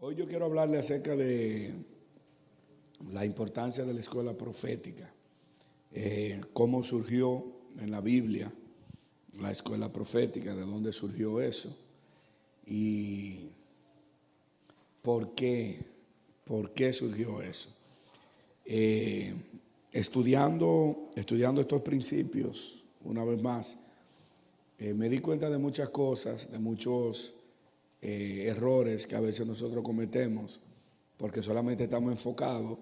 Hoy yo quiero hablarle acerca de la importancia de la escuela profética, cómo surgió en la Biblia la escuela profética, de dónde surgió eso y por qué surgió eso. Estudiando estos principios, una vez más, me di cuenta de muchas cosas, de muchos errores que a veces nosotros cometemos, porque solamente estamos enfocados,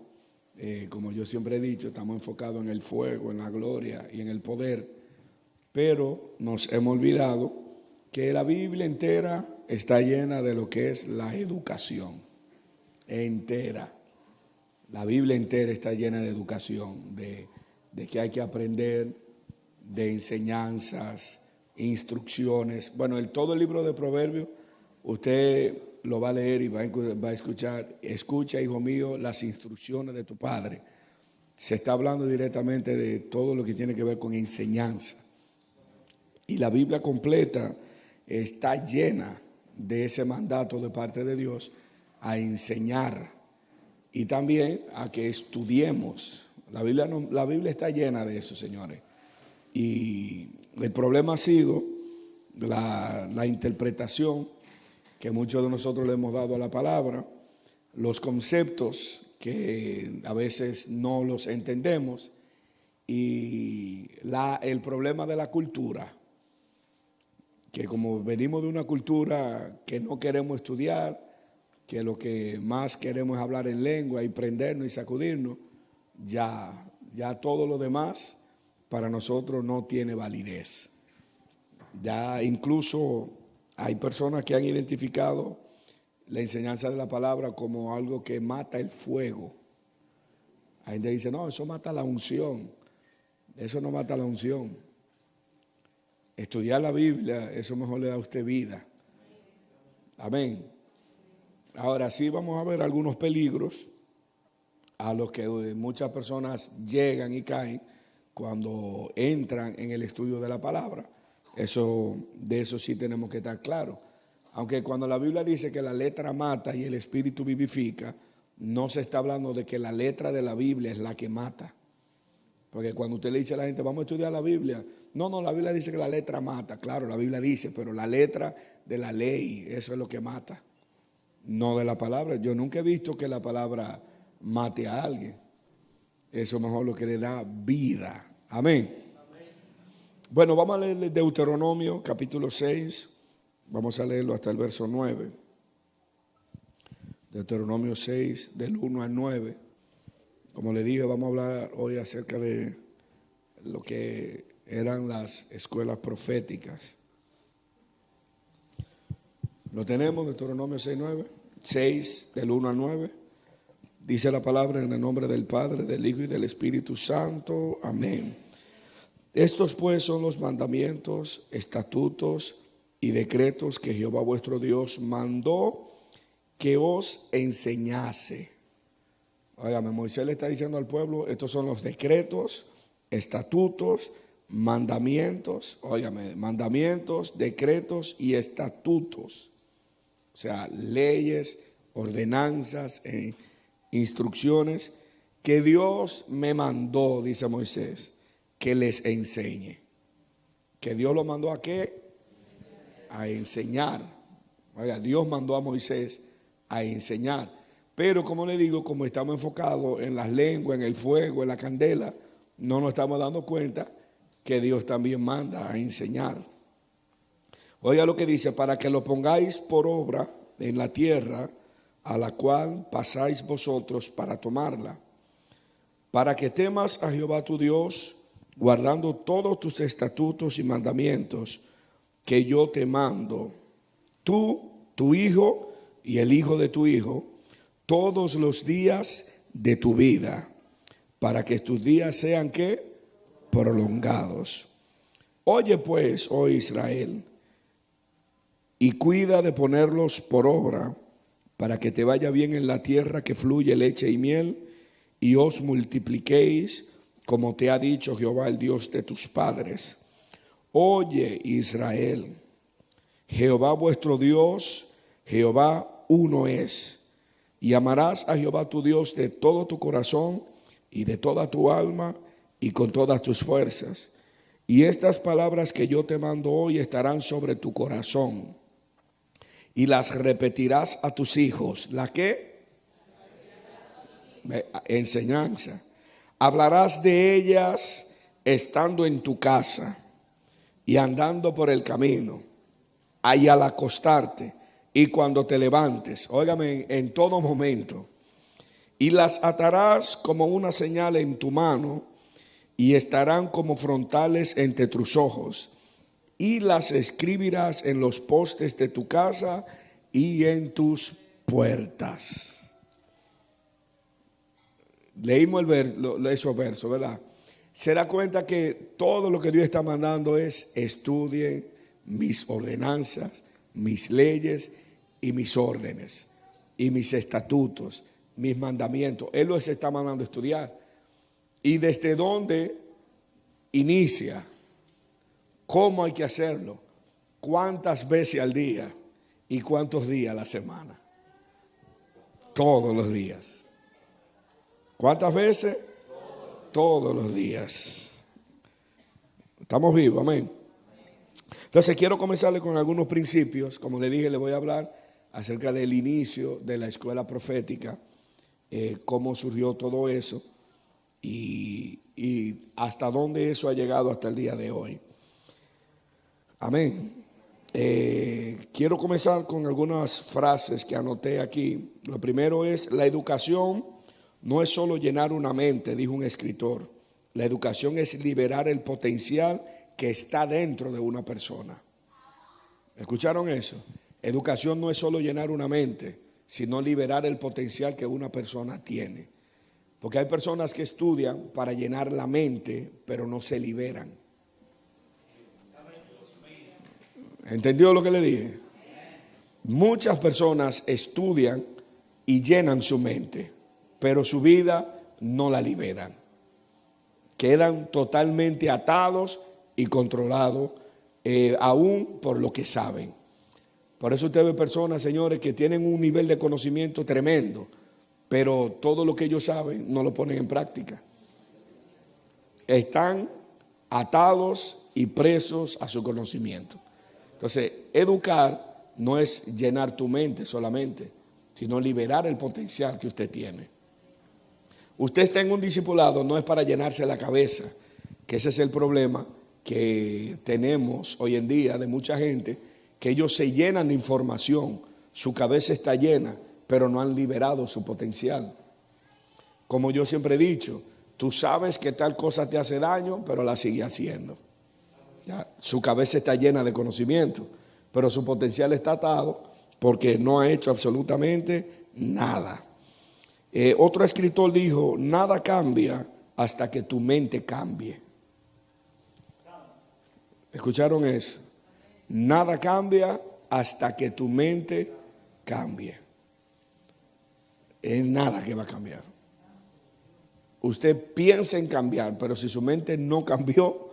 como yo siempre he dicho, estamos enfocados en el fuego, en la gloria y en el poder, pero nos hemos olvidado que la Biblia entera está llena de lo que es la educación, entera. La Biblia entera está llena de educación, de que hay que aprender, de enseñanzas, instrucciones. Bueno, todo el libro de Proverbios, usted lo va a leer y va a escuchar. Escucha, hijo mío, las instrucciones de tu padre. Se está hablando directamente de todo lo que tiene que ver con enseñanza. Y la Biblia completa está llena de ese mandato de parte de Dios a enseñar y también a que estudiemos. La Biblia está llena de eso, señores. Y el problema ha sido la interpretación que muchos de nosotros le hemos dado a la palabra, los conceptos que a veces no los entendemos y el problema de la cultura, que como venimos de una cultura que no queremos estudiar, que lo que más queremos es hablar en lengua y prendernos y sacudirnos, ya todo lo demás para nosotros no tiene validez. Ya incluso hay personas que han identificado la enseñanza de la palabra como algo que mata el fuego. Hay gente que dice, no, eso mata la unción. Eso no mata la unción. Estudiar la Biblia, eso mejor le da a usted vida. Amén. Ahora sí vamos a ver algunos peligros a los que muchas personas llegan y caen cuando entran en el estudio de la palabra. De eso sí tenemos que estar claros. Aunque cuando la Biblia dice que la letra mata y el espíritu vivifica, no se está hablando de que la letra de la Biblia es la que mata. Porque cuando usted le dice a la gente, vamos a estudiar la Biblia, no, la Biblia dice que la letra mata. Claro, la Biblia dice, pero la letra de la ley, eso es lo que mata. No de la palabra. Yo nunca he visto que la palabra mate a alguien. Eso mejor lo que le da vida. Amén. Bueno, vamos a leer Deuteronomio capítulo 6. Vamos a leerlo hasta el verso 9. Deuteronomio 6, del 1 al 9. Como le dije, vamos a hablar hoy acerca de lo que eran las escuelas proféticas. Lo tenemos, Deuteronomio 6, 9. 6, del 1 al 9. Dice la palabra en el nombre del Padre, del Hijo y del Espíritu Santo. Amén. Estos pues son los mandamientos, estatutos y decretos que Jehová vuestro Dios mandó que os enseñase. Óigame, Moisés le está diciendo al pueblo, estos son los decretos, estatutos, mandamientos, óigame, mandamientos, decretos y estatutos. O sea, leyes, ordenanzas, instrucciones que Dios me mandó, dice Moisés, que les enseñe. Que Dios lo mandó ¿a qué? A enseñar. Oiga, Dios mandó a Moisés a enseñar. Pero como le digo, como estamos enfocados en las lenguas, en el fuego, en la candela, no nos estamos dando cuenta que Dios también manda a enseñar. Oiga lo que dice, para que lo pongáis por obra en la tierra a la cual pasáis vosotros para tomarla, para que temas a Jehová tu Dios, guardando todos tus estatutos y mandamientos que yo te mando, tú, tu hijo y el hijo de tu hijo, todos los días de tu vida, para que tus días sean ¿qué? Prolongados. Oye pues, oh Israel, y cuida de ponerlos por obra, para que te vaya bien en la tierra que fluye leche y miel, y os multipliquéis, como te ha dicho Jehová, el Dios de tus padres. Oye, Israel, Jehová vuestro Dios, Jehová uno es. Y amarás a Jehová tu Dios de todo tu corazón y de toda tu alma y con todas tus fuerzas. Y estas palabras que yo te mando hoy estarán sobre tu corazón y las repetirás a tus hijos. ¿La qué? Enseñanza. Hablarás de ellas estando en tu casa y andando por el camino, y al acostarte y cuando te levantes. Óigame, en todo momento. Y las atarás como una señal en tu mano y estarán como frontales entre tus ojos. Y las escribirás en los postes de tu casa y en tus puertas. Leímos esos versos, ¿verdad? Se da cuenta que todo lo que Dios está mandando es: estudien mis ordenanzas, mis leyes y mis órdenes y mis estatutos, mis mandamientos. Él los está mandando a estudiar. ¿Y desde dónde inicia? ¿Cómo hay que hacerlo? ¿Cuántas veces al día? ¿Y cuántos días a la semana? Todos los días. ¿Cuántas veces? Todos los días. Estamos vivos, amén. Entonces quiero comenzarle con algunos principios. Como le dije, le voy a hablar acerca del inicio de la escuela profética, cómo surgió todo eso y hasta dónde eso ha llegado hasta el día de hoy. Amén. Quiero comenzar con algunas frases que anoté aquí. Lo primero es: la educación no es solo llenar una mente, dijo un escritor. La educación es liberar el potencial que está dentro de una persona. ¿Escucharon eso? Educación no es solo llenar una mente, sino liberar el potencial que una persona tiene. Porque hay personas que estudian para llenar la mente, pero no se liberan. ¿Entendió lo que le dije? Muchas personas estudian y llenan su mente, pero su vida no la liberan. Quedan totalmente atados y controlados, aún por lo que saben. Por eso usted ve personas, señores, que tienen un nivel de conocimiento tremendo, pero todo lo que ellos saben no lo ponen en práctica. Están atados y presos a su conocimiento. Entonces, educar no es llenar tu mente solamente, sino liberar el potencial que usted tiene. Usted está en un discipulado, no es para llenarse la cabeza, que ese es el problema que tenemos hoy en día de mucha gente, que ellos se llenan de información, su cabeza está llena, pero no han liberado su potencial. Como yo siempre he dicho, tú sabes que tal cosa te hace daño, pero la sigue haciendo. Ya, su cabeza está llena de conocimiento, pero su potencial está atado porque no ha hecho absolutamente nada. Otro escritor dijo: nada cambia hasta que tu mente cambie. ¿Escucharon eso? Nada cambia hasta que tu mente cambie. Es nada que va a cambiar. Usted piensa en cambiar, pero si su mente no cambió,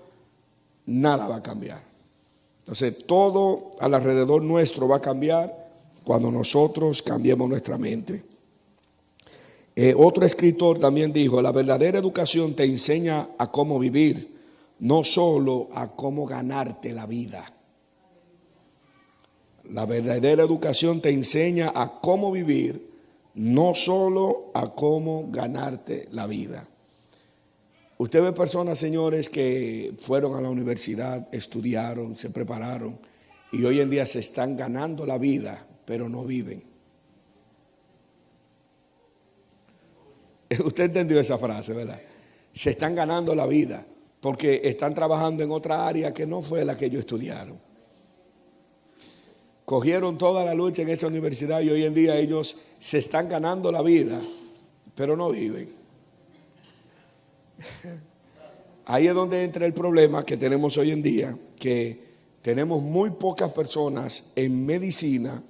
nada va a cambiar. Entonces, todo alrededor nuestro va a cambiar cuando nosotros cambiemos nuestra mente. Otro escritor también dijo: la verdadera educación te enseña a cómo vivir, no solo a cómo ganarte la vida. La verdadera educación te enseña a cómo vivir, no solo a cómo ganarte la vida. Usted ve personas, señores, que fueron a la universidad, estudiaron, se prepararon y hoy en día se están ganando la vida, pero no viven. Usted entendió esa frase, ¿verdad? Se están ganando la vida porque están trabajando en otra área que no fue la que ellos estudiaron. Cogieron toda la lucha en esa universidad y hoy en día ellos se están ganando la vida, pero no viven. Ahí es donde entra el problema que tenemos hoy en día, que tenemos muy pocas personas en medicina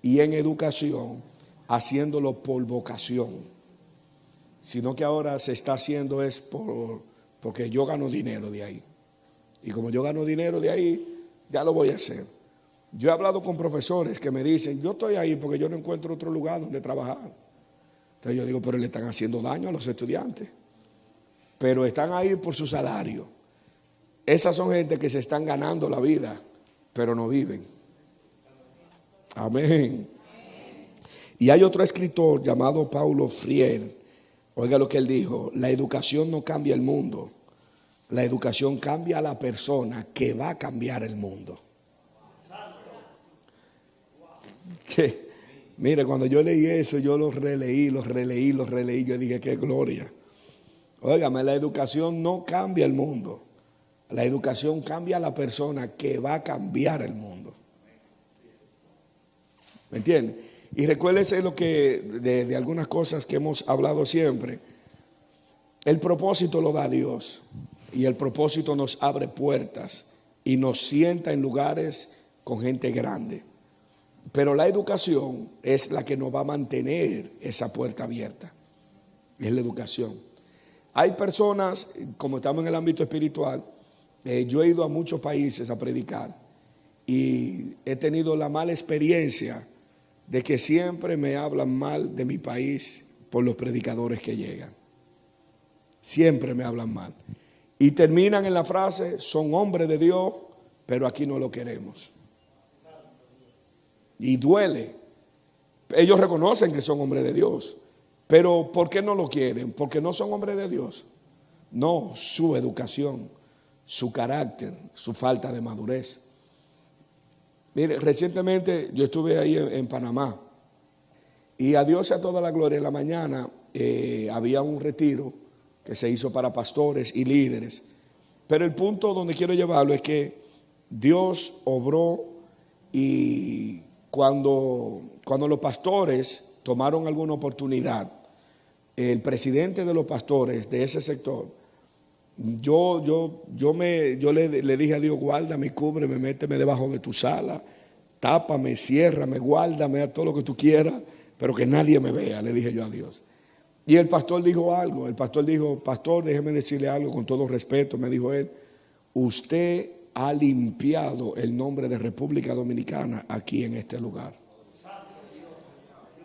y en educación haciéndolo por vocación, sino que ahora se está haciendo es porque yo gano dinero de ahí. Y como yo gano dinero de ahí, ya lo voy a hacer. Yo he hablado con profesores que me dicen: yo estoy ahí porque yo no encuentro otro lugar donde trabajar. Entonces yo digo, pero le están haciendo daño a los estudiantes. Pero están ahí por su salario. Esas son gente que se están ganando la vida, pero no viven. Amén. Y hay otro escritor llamado Paulo Freire. Oiga lo que él dijo: la educación no cambia el mundo, la educación cambia a la persona que va a cambiar el mundo. Que, mire, cuando yo leí eso, yo lo releí, yo dije, qué gloria. Óigame, la educación no cambia el mundo, la educación cambia a la persona que va a cambiar el mundo. ¿Me entiende? Y recuérdese lo que de algunas cosas que hemos hablado siempre. El propósito lo da Dios, y el propósito nos abre puertas y nos sienta en lugares con gente grande. Pero la educación es la que nos va a mantener esa puerta abierta. Es la educación. Hay personas, como estamos en el ámbito espiritual, yo he ido a muchos países a predicar y he tenido la mala experiencia de que siempre me hablan mal de mi país por los predicadores que llegan. Siempre me hablan mal. Y terminan en la frase: son hombres de Dios, pero aquí no lo queremos. Y duele. Ellos reconocen que son hombres de Dios, pero ¿por qué no lo quieren? ¿Porque no son hombres de Dios? No, su educación, su carácter, su falta de madurez. Mire, recientemente yo estuve ahí en Panamá, y a Dios sea toda la gloria. En la mañana había un retiro que se hizo para pastores y líderes. Pero el punto donde quiero llevarlo es que Dios obró, y cuando los pastores tomaron alguna oportunidad, el presidente de los pastores de ese sector, yo le dije a Dios: guárdame, cúbreme, méteme debajo de tu sala, tápame, ciérrame, guárdame, a todo lo que tú quieras, pero que nadie me vea, le dije yo a Dios. Y el pastor dijo algo. El pastor dijo: pastor, déjeme decirle algo con todo respeto, me dijo él: usted ha limpiado el nombre de República Dominicana aquí en este lugar.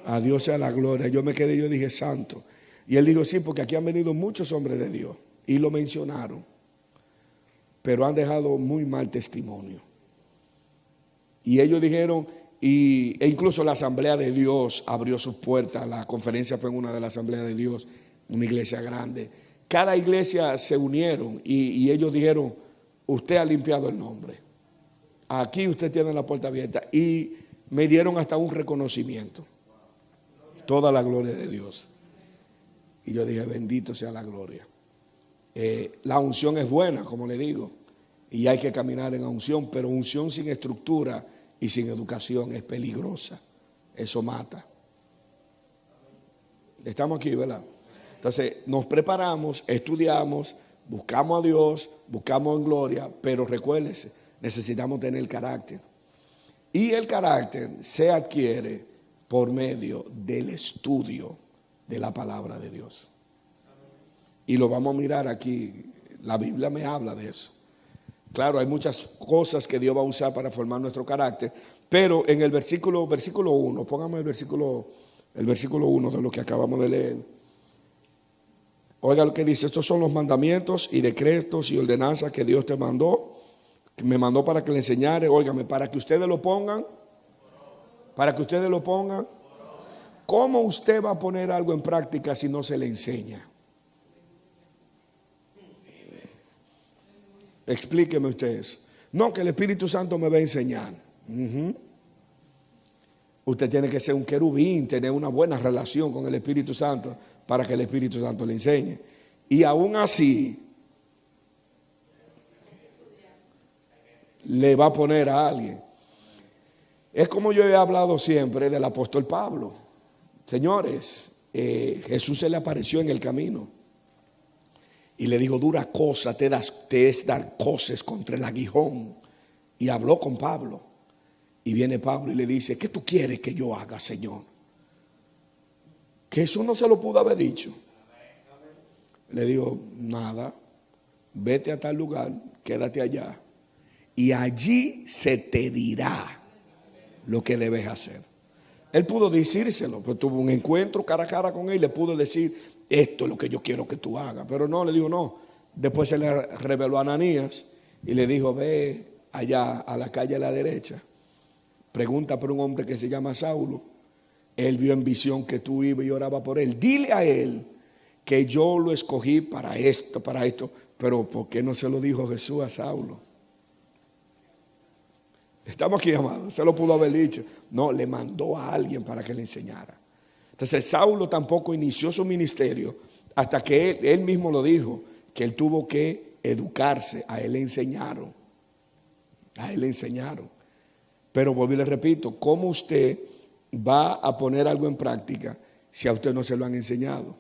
A Dios sea la gloria. Yo me quedé, yo dije: santo. Y él dijo: sí, porque aquí han venido muchos hombres de Dios, y lo mencionaron, pero han dejado muy mal testimonio. Y ellos dijeron, e incluso la Asamblea de Dios abrió sus puertas. La conferencia fue en una de las Asambleas de Dios, una iglesia grande. Cada iglesia se unieron y ellos dijeron: usted ha limpiado el nombre, aquí usted tiene la puerta abierta. Y me dieron hasta un reconocimiento. Toda la gloria de Dios. Y yo dije: bendito sea la gloria. La unción es buena, como le digo, y hay que caminar en la unción, pero unción sin estructura y sin educación es peligrosa. Eso mata. Estamos aquí, ¿verdad? Entonces nos preparamos, estudiamos, buscamos a Dios, buscamos en gloria, pero recuérdese, necesitamos tener carácter. Y el carácter se adquiere por medio del estudio de la palabra de Dios. Y lo vamos a mirar aquí. La Biblia me habla de eso. Claro, hay muchas cosas que Dios va a usar para formar nuestro carácter, pero en el versículo 1, póngame el versículo 1 de lo que acabamos de leer. Oiga lo que dice: estos son los mandamientos y decretos y ordenanzas que Dios te mandó, que me mandó para que le enseñare. Óigame, para que ustedes lo pongan. Para que ustedes lo pongan. ¿Cómo usted va a poner algo en práctica si no se le enseña? Explíqueme ustedes. No, que el Espíritu Santo me va a enseñar. Usted tiene que ser un querubín, tener una buena relación con el Espíritu Santo para que el Espíritu Santo le enseñe. Y aún así le va a poner a alguien. Es como yo he hablado siempre del apóstol Pablo. Señores, Jesús se le apareció en el camino y le dijo: dura cosa te es dar coces contra el aguijón. Y habló con Pablo. Y viene Pablo y le dice: ¿qué tú quieres que yo haga, Señor? Que Jesús no se lo pudo haber dicho. Le dijo: nada, vete a tal lugar, quédate allá, y allí se te dirá lo que debes hacer. Él pudo decírselo, pues tuvo un encuentro cara a cara con él y le pudo decir, esto es lo que yo quiero que tú hagas. Pero no, le dijo no. Después se le reveló a Ananías y le dijo, ve allá a la calle a la derecha, pregunta por un hombre que se llama Saulo. Él vio en visión que tú ibas y oraba por él. Dile a él que yo lo escogí para esto, para esto. Pero ¿por qué no se lo dijo Jesús a Saulo? Estamos aquí, amados. Se lo pudo haber dicho. No, le mandó a alguien para que le enseñara. Entonces Saulo tampoco inició su ministerio hasta que él mismo lo dijo, que él tuvo que educarse. A él le enseñaron. A él le enseñaron. Pero vuelvo y le repito, ¿cómo usted va a poner algo en práctica si a usted no se lo han enseñado?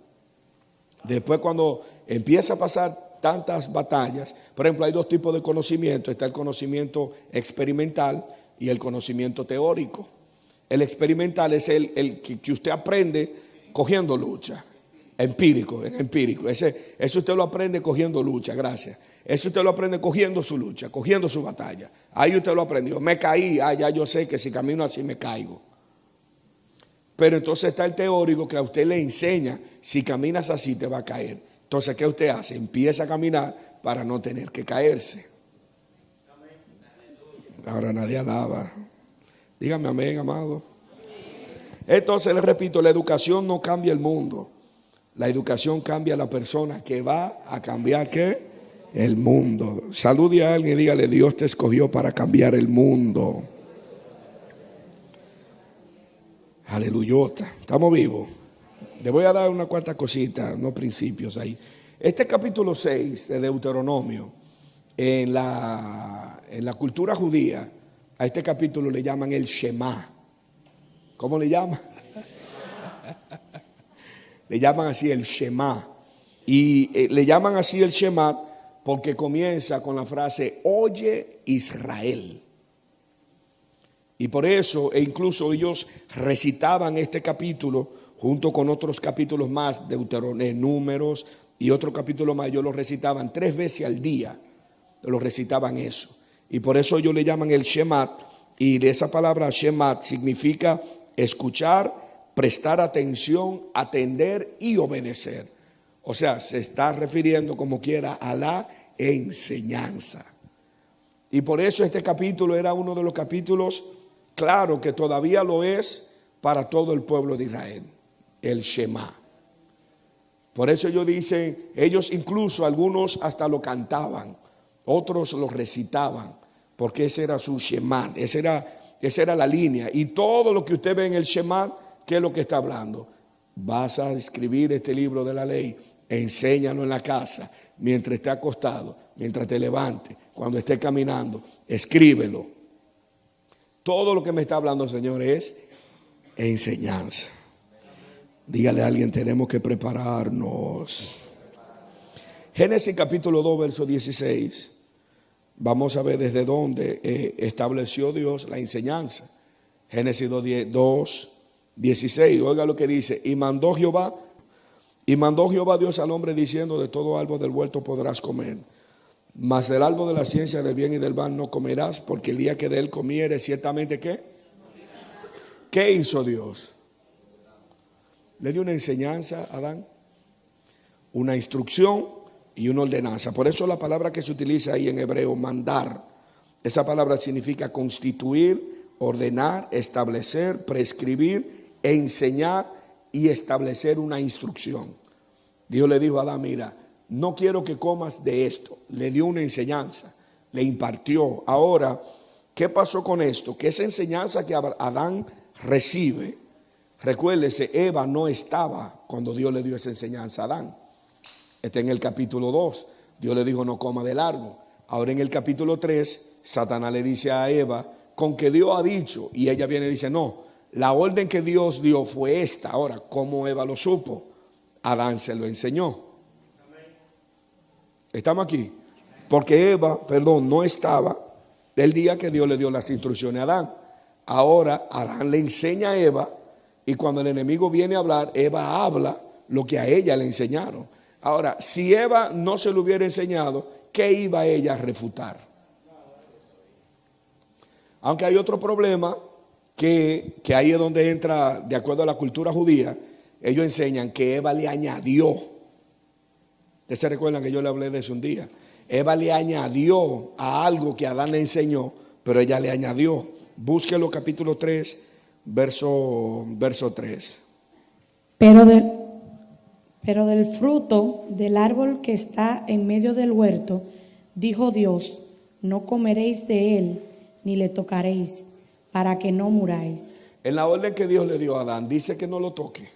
Después, cuando empieza a pasar tantas batallas, por ejemplo, hay dos tipos de conocimiento. Está el conocimiento experimental y el conocimiento teórico. El experimental es el que usted aprende cogiendo lucha. Empírico. Ese usted lo aprende cogiendo lucha, gracias. Eso usted lo aprende cogiendo su lucha, cogiendo su batalla. Ahí usted lo aprendió. Me caí, ya yo sé que si camino así me caigo. Pero entonces está el teórico que a usted le enseña, si caminas así te va a caer. Entonces, ¿qué usted hace? Empieza a caminar para no tener que caerse. Ahora nadie alaba. Dígame amén, amado. Entonces, le repito, la educación no cambia el mundo. La educación cambia a la persona que va a cambiar, ¿qué? El mundo. Salude a alguien y dígale, Dios te escogió para cambiar el mundo. Aleluyota. Estamos vivos. Le voy a dar una cuarta cosita, unos principios ahí. Este capítulo 6 de Deuteronomio, en la cultura judía, a este capítulo le llaman el Shema. ¿Cómo le llaman? Le llaman así el Shema. Y le llaman así el Shema porque comienza con la frase, oye Israel. Y por eso, e incluso ellos recitaban este capítulo junto con otros capítulos más, Deuteronomio, Números y otro capítulo más, ellos lo recitaban 3 veces al día, lo recitaban eso. Y por eso ellos le llaman el Shemat, y de esa palabra Shemat significa escuchar, prestar atención, atender y obedecer. O sea, se está refiriendo como quiera a la enseñanza. Y por eso este capítulo era uno de los capítulos, claro que todavía lo es para todo el pueblo de Israel, el Shema. Por eso ellos dicen, ellos incluso algunos hasta lo cantaban, otros lo recitaban, porque ese era su Shema, esa era la línea. Y todo lo que usted ve en el Shema, ¿qué es lo que está hablando? Vas a escribir este libro de la ley, enséñalo en la casa, mientras esté acostado, mientras te levante, cuando esté caminando, escríbelo. Todo lo que me está hablando, Señor, es enseñanza. Dígale a alguien, tenemos que prepararnos. Génesis capítulo 2, verso 16. Vamos a ver desde dónde estableció Dios la enseñanza. Génesis 2, 16. Oiga lo que dice. Y mandó Jehová Dios al hombre diciendo, de todo árbol del huerto podrás comer, mas del árbol de la ciencia del bien y del mal no comerás, porque el día que de él comieres, ciertamente ¿qué? ¿Qué hizo Dios? Le dio una enseñanza a Adán, una instrucción y una ordenanza. Por eso la palabra que se utiliza ahí en hebreo, mandar, esa palabra significa constituir, ordenar, establecer, prescribir, enseñar y establecer una instrucción. Dios le dijo a Adán, mira, no quiero que comas de esto. Le dio una enseñanza, le impartió. Ahora, ¿qué pasó con esto? Que esa enseñanza que Adán recibe, recuérdese, Eva no estaba cuando Dios le dio esa enseñanza a Adán. Está en el capítulo 2. Dios le dijo, no coma del árbol. Ahora en el capítulo 3, Satanás le dice a Eva, con que Dios ha dicho, y ella viene y dice, no, la orden que Dios dio fue esta. Ahora, ¿cómo Eva lo supo? Adán se lo enseñó. ¿Estamos aquí? Porque Eva, no estaba el día que Dios le dio las instrucciones a Adán. Ahora Adán le enseña a Eva, y cuando el enemigo viene a hablar, Eva habla lo que a ella le enseñaron. Ahora, si Eva no se lo hubiera enseñado, ¿qué iba ella a refutar? Aunque hay otro problema que ahí es donde entra, de acuerdo a la cultura judía, ellos enseñan que Eva le añadió. Ustedes se recuerdan que yo le hablé de eso un día. Eva le añadió a algo que Adán le enseñó, pero ella le añadió. Búsquelo, capítulo 3, verso 3. Pero del fruto del árbol que está en medio del huerto, dijo Dios, no comeréis de él, ni le tocaréis, para que no muráis. En la orden que Dios le dio a Adán, dice que no lo toque.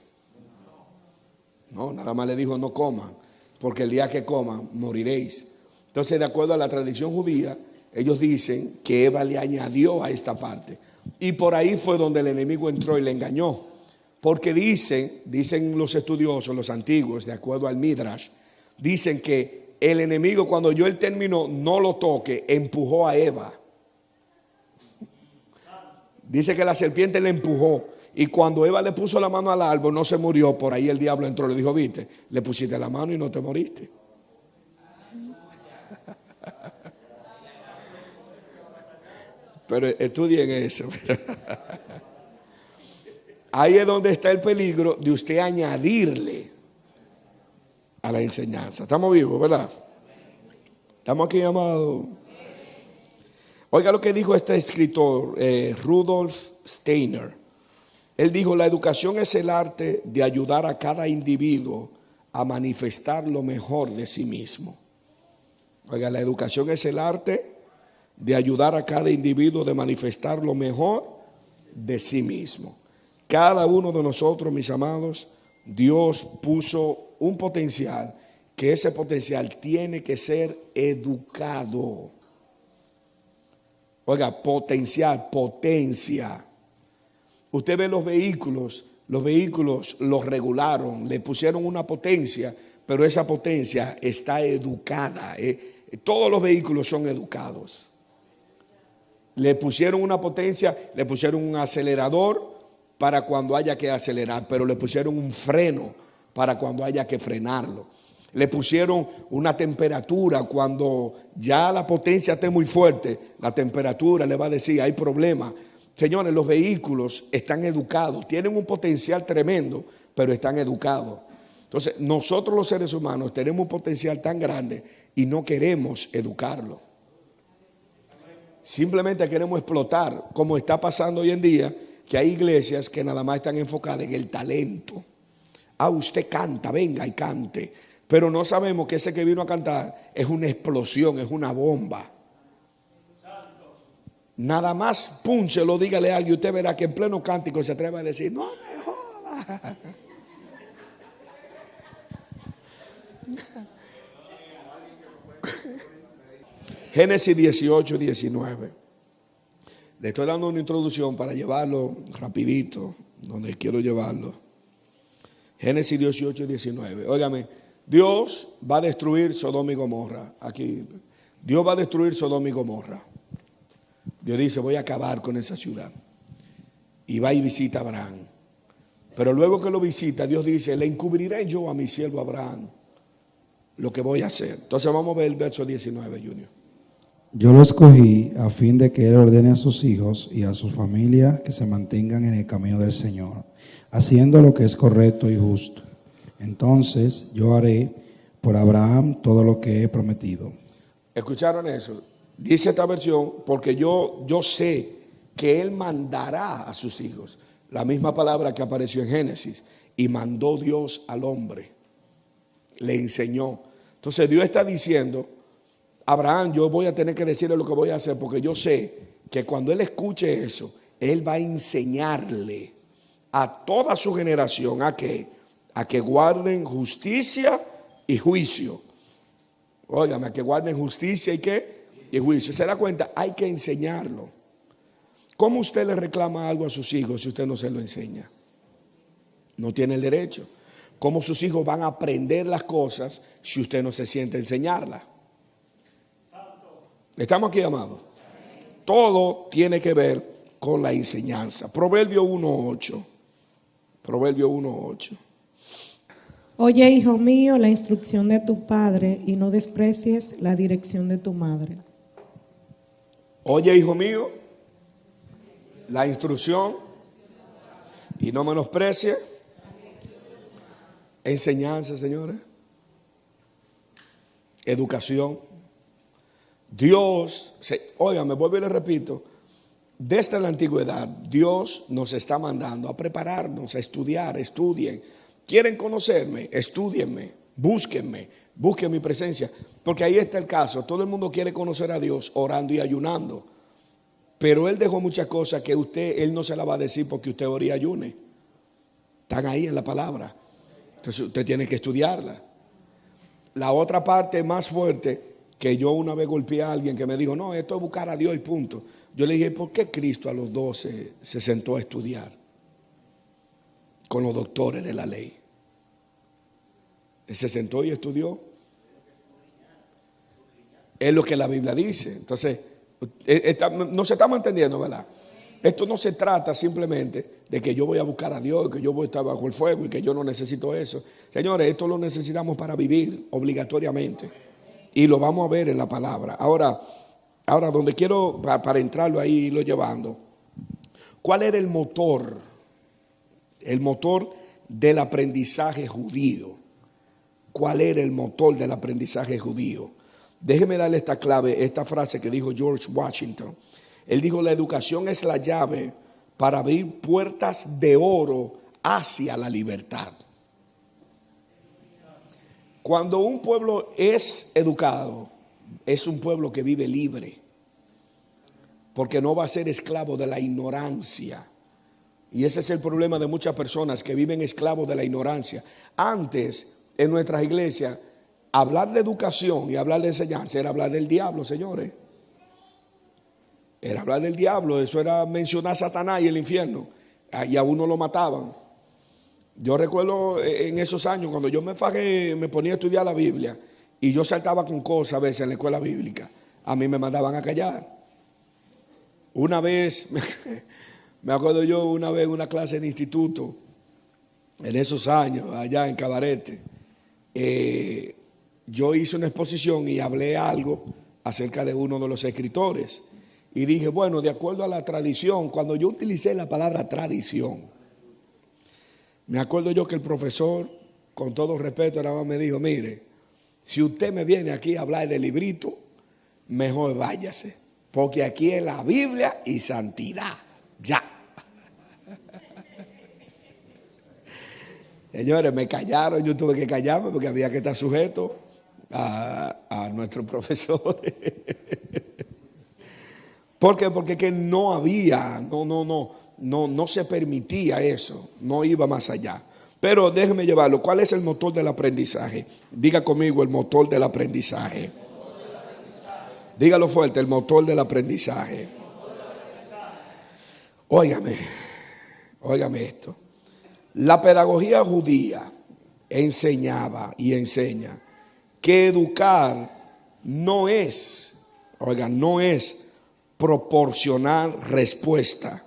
No, nada más le dijo no coman, porque el día que coman moriréis. Entonces, de acuerdo a la tradición judía, ellos dicen que Eva le añadió a esta parte. Y por ahí fue donde el enemigo entró y le engañó. Porque dicen los estudiosos, los antiguos, de acuerdo al Midrash, dicen que el enemigo, cuando oyó el término no lo toque, empujó a Eva. Dice que la serpiente le empujó. Y cuando Eva le puso la mano al árbol, no se murió. Por ahí el diablo entró y le dijo, viste, le pusiste la mano y no te moriste. Pero estudien eso. Ahí es donde está el peligro de usted añadirle a la enseñanza. Estamos vivos, ¿verdad? Estamos aquí, amados. Oiga lo que dijo este escritor, Rudolf Steiner. Él dijo, la educación es el arte de ayudar a cada individuo a manifestar lo mejor de sí mismo. Oiga, la educación es el arte de ayudar a cada individuo de manifestar lo mejor de sí mismo. Cada uno de nosotros, mis amados, Dios puso un potencial, que ese potencial tiene que ser educado. Oiga, potencial, potencia. Usted ve los vehículos los regularon, le pusieron una potencia, pero esa potencia está educada. Todos los vehículos son educados. Le pusieron una potencia, le pusieron un acelerador para cuando haya que acelerar, pero le pusieron un freno para cuando haya que frenarlo. Le pusieron una temperatura cuando ya la potencia esté muy fuerte, la temperatura le va a decir hay problema. Señores, los vehículos están educados, tienen un potencial tremendo, pero están educados. Entonces, nosotros los seres humanos tenemos un potencial tan grande y no queremos educarlo. Simplemente queremos explotar, como está pasando hoy en día, que hay iglesias que nada más están enfocadas en el talento. Ah, usted canta, venga y cante. Pero no sabemos que ese que vino a cantar es una explosión, es una bomba. Nada más púnchelo, dígale a alguien, usted verá que en pleno cántico se atreve a decir, no me jodas. Génesis 18, 19. Le estoy dando una introducción para llevarlo rapidito, donde quiero llevarlo. Génesis 18, 19. Óigame, Dios va a destruir Sodoma y Gomorra. Aquí, Dios va a destruir Sodoma y Gomorra. Dios dice, voy a acabar con esa ciudad. Y va y visita a Abraham. Pero luego que lo visita, Dios dice, le encubriré yo a mi siervo Abraham lo que voy a hacer. Entonces vamos a ver el verso 19, Junior. Yo lo escogí a fin de que él ordene a sus hijos y a su familia que se mantengan en el camino del Señor, haciendo lo que es correcto y justo. Entonces yo haré por Abraham todo lo que he prometido. ¿Escucharon eso? Dice esta versión, porque yo sé que él mandará a sus hijos. La misma palabra que apareció en Génesis. Y mandó Dios al hombre. Le enseñó. Entonces Dios está diciendo, Abraham, yo voy a tener que decirle lo que voy a hacer, porque yo sé que cuando él escuche eso, él va a enseñarle a toda su generación a que guarden justicia y juicio. Óigame, a que guarden justicia y ¿qué? Y juicio. ¿Se da cuenta? Hay que enseñarlo. ¿Cómo usted le reclama algo a sus hijos si usted no se lo enseña? No tiene el derecho. ¿Cómo sus hijos van a aprender las cosas si usted no se siente a enseñarlas? ¿Estamos aquí, amados? Todo tiene que ver con la enseñanza. Proverbio 1:8. Proverbio 1:8. Oye, hijo mío, la instrucción de tu padre y no desprecies la dirección de tu madre. Oye, hijo mío, la instrucción y no menosprecie enseñanza, señores. Educación. Dios, oigan, me vuelvo y les repito, desde la antigüedad Dios nos está mandando a prepararnos, a estudiar. Estudien. ¿Quieren conocerme? Estúdienme, búsquenme, busquen mi presencia. Porque ahí está el caso, todo el mundo quiere conocer a Dios orando y ayunando. Pero Él dejó muchas cosas que Él no se las va a decir porque usted ore y ayune. Están ahí en la palabra. Entonces usted tiene que estudiarla. La otra parte más fuerte, que yo una vez golpeé a alguien que me dijo, no, esto es buscar a Dios y punto. Yo le dije, ¿por qué Cristo a los 12 se sentó a estudiar con los doctores de la ley? Él se sentó y estudió. Es lo que la Biblia dice. Entonces, nos estamos entendiendo, ¿verdad? Esto no se trata simplemente de que yo voy a buscar a Dios, que yo voy a estar bajo el fuego y que yo no necesito eso. Señores, esto lo necesitamos para vivir obligatoriamente. Y lo vamos a ver en la palabra. Ahora donde quiero, para entrarlo ahí y irlo llevando, ¿cuál era el motor? El motor del aprendizaje judío. ¿Cuál era el motor del aprendizaje judío? Déjeme darle esta clave, esta frase que dijo George Washington. Él dijo, la educación es la llave para abrir puertas de oro hacia la libertad. Cuando un pueblo es educado, es un pueblo que vive libre, porque no va a ser esclavo de la ignorancia. Y ese es el problema de muchas personas que viven esclavos de la ignorancia. Antes, en nuestras iglesias, hablar de educación y hablar de enseñanza era hablar del diablo, señores. Era hablar del diablo, eso era mencionar a Satanás y el infierno. Y a uno lo mataban. Yo recuerdo en esos años cuando yo me fajé, me ponía a estudiar la Biblia y yo saltaba con cosas a veces en la escuela bíblica. A mí me mandaban a callar. Una vez, me acuerdo yo una vez en una clase de instituto, en esos años, allá en Cabarete, yo hice una exposición y hablé algo acerca de uno de los escritores. Y dije, bueno, de acuerdo a la tradición, cuando yo utilicé la palabra tradición, me acuerdo yo que el profesor, con todo respeto, nada más me dijo, mire, si usted me viene aquí a hablar de librito, mejor váyase, porque aquí es la Biblia y santidad, ya. Señores, me callaron, yo tuve que callarme porque había que estar sujeto a nuestros profesores. ¿Por qué? Porque que no había, no se permitía eso, no iba más allá. Pero déjeme llevarlo. ¿Cuál es el motor del aprendizaje? Diga conmigo, el motor del aprendizaje. Dígalo fuerte, el motor del aprendizaje. Óigame esto. La pedagogía judía enseñaba y enseña que educar no es proporcionar respuesta,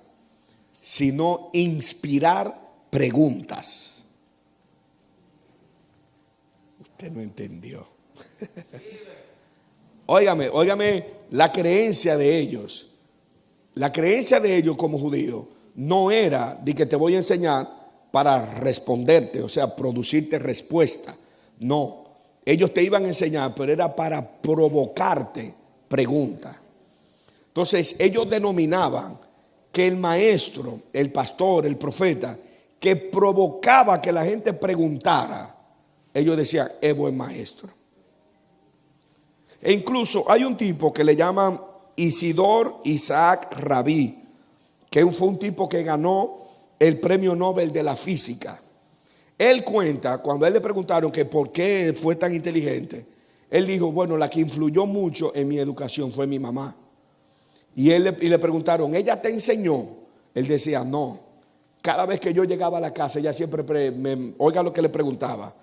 sino inspirar preguntas. Usted no entendió. Óigame la creencia de ellos. La creencia de ellos como judíos no era de que te voy a enseñar para responderte, o sea, producirte respuesta. No, ellos te iban a enseñar, pero era para provocarte preguntas. Entonces ellos denominaban que el maestro, el pastor, el profeta, que provocaba que la gente preguntara, ellos decían, es buen maestro. E incluso hay un tipo que le llaman Isidor Isaac Rabí, que fue un tipo que ganó el premio Nobel de la física. Él cuenta, cuando a él le preguntaron que por qué fue tan inteligente, él dijo, bueno, la que influyó mucho en mi educación fue mi mamá. Y le preguntaron, ¿ella te enseñó? Él decía, no. Cada vez que yo llegaba a la casa, ella siempre, oiga lo que le preguntaba,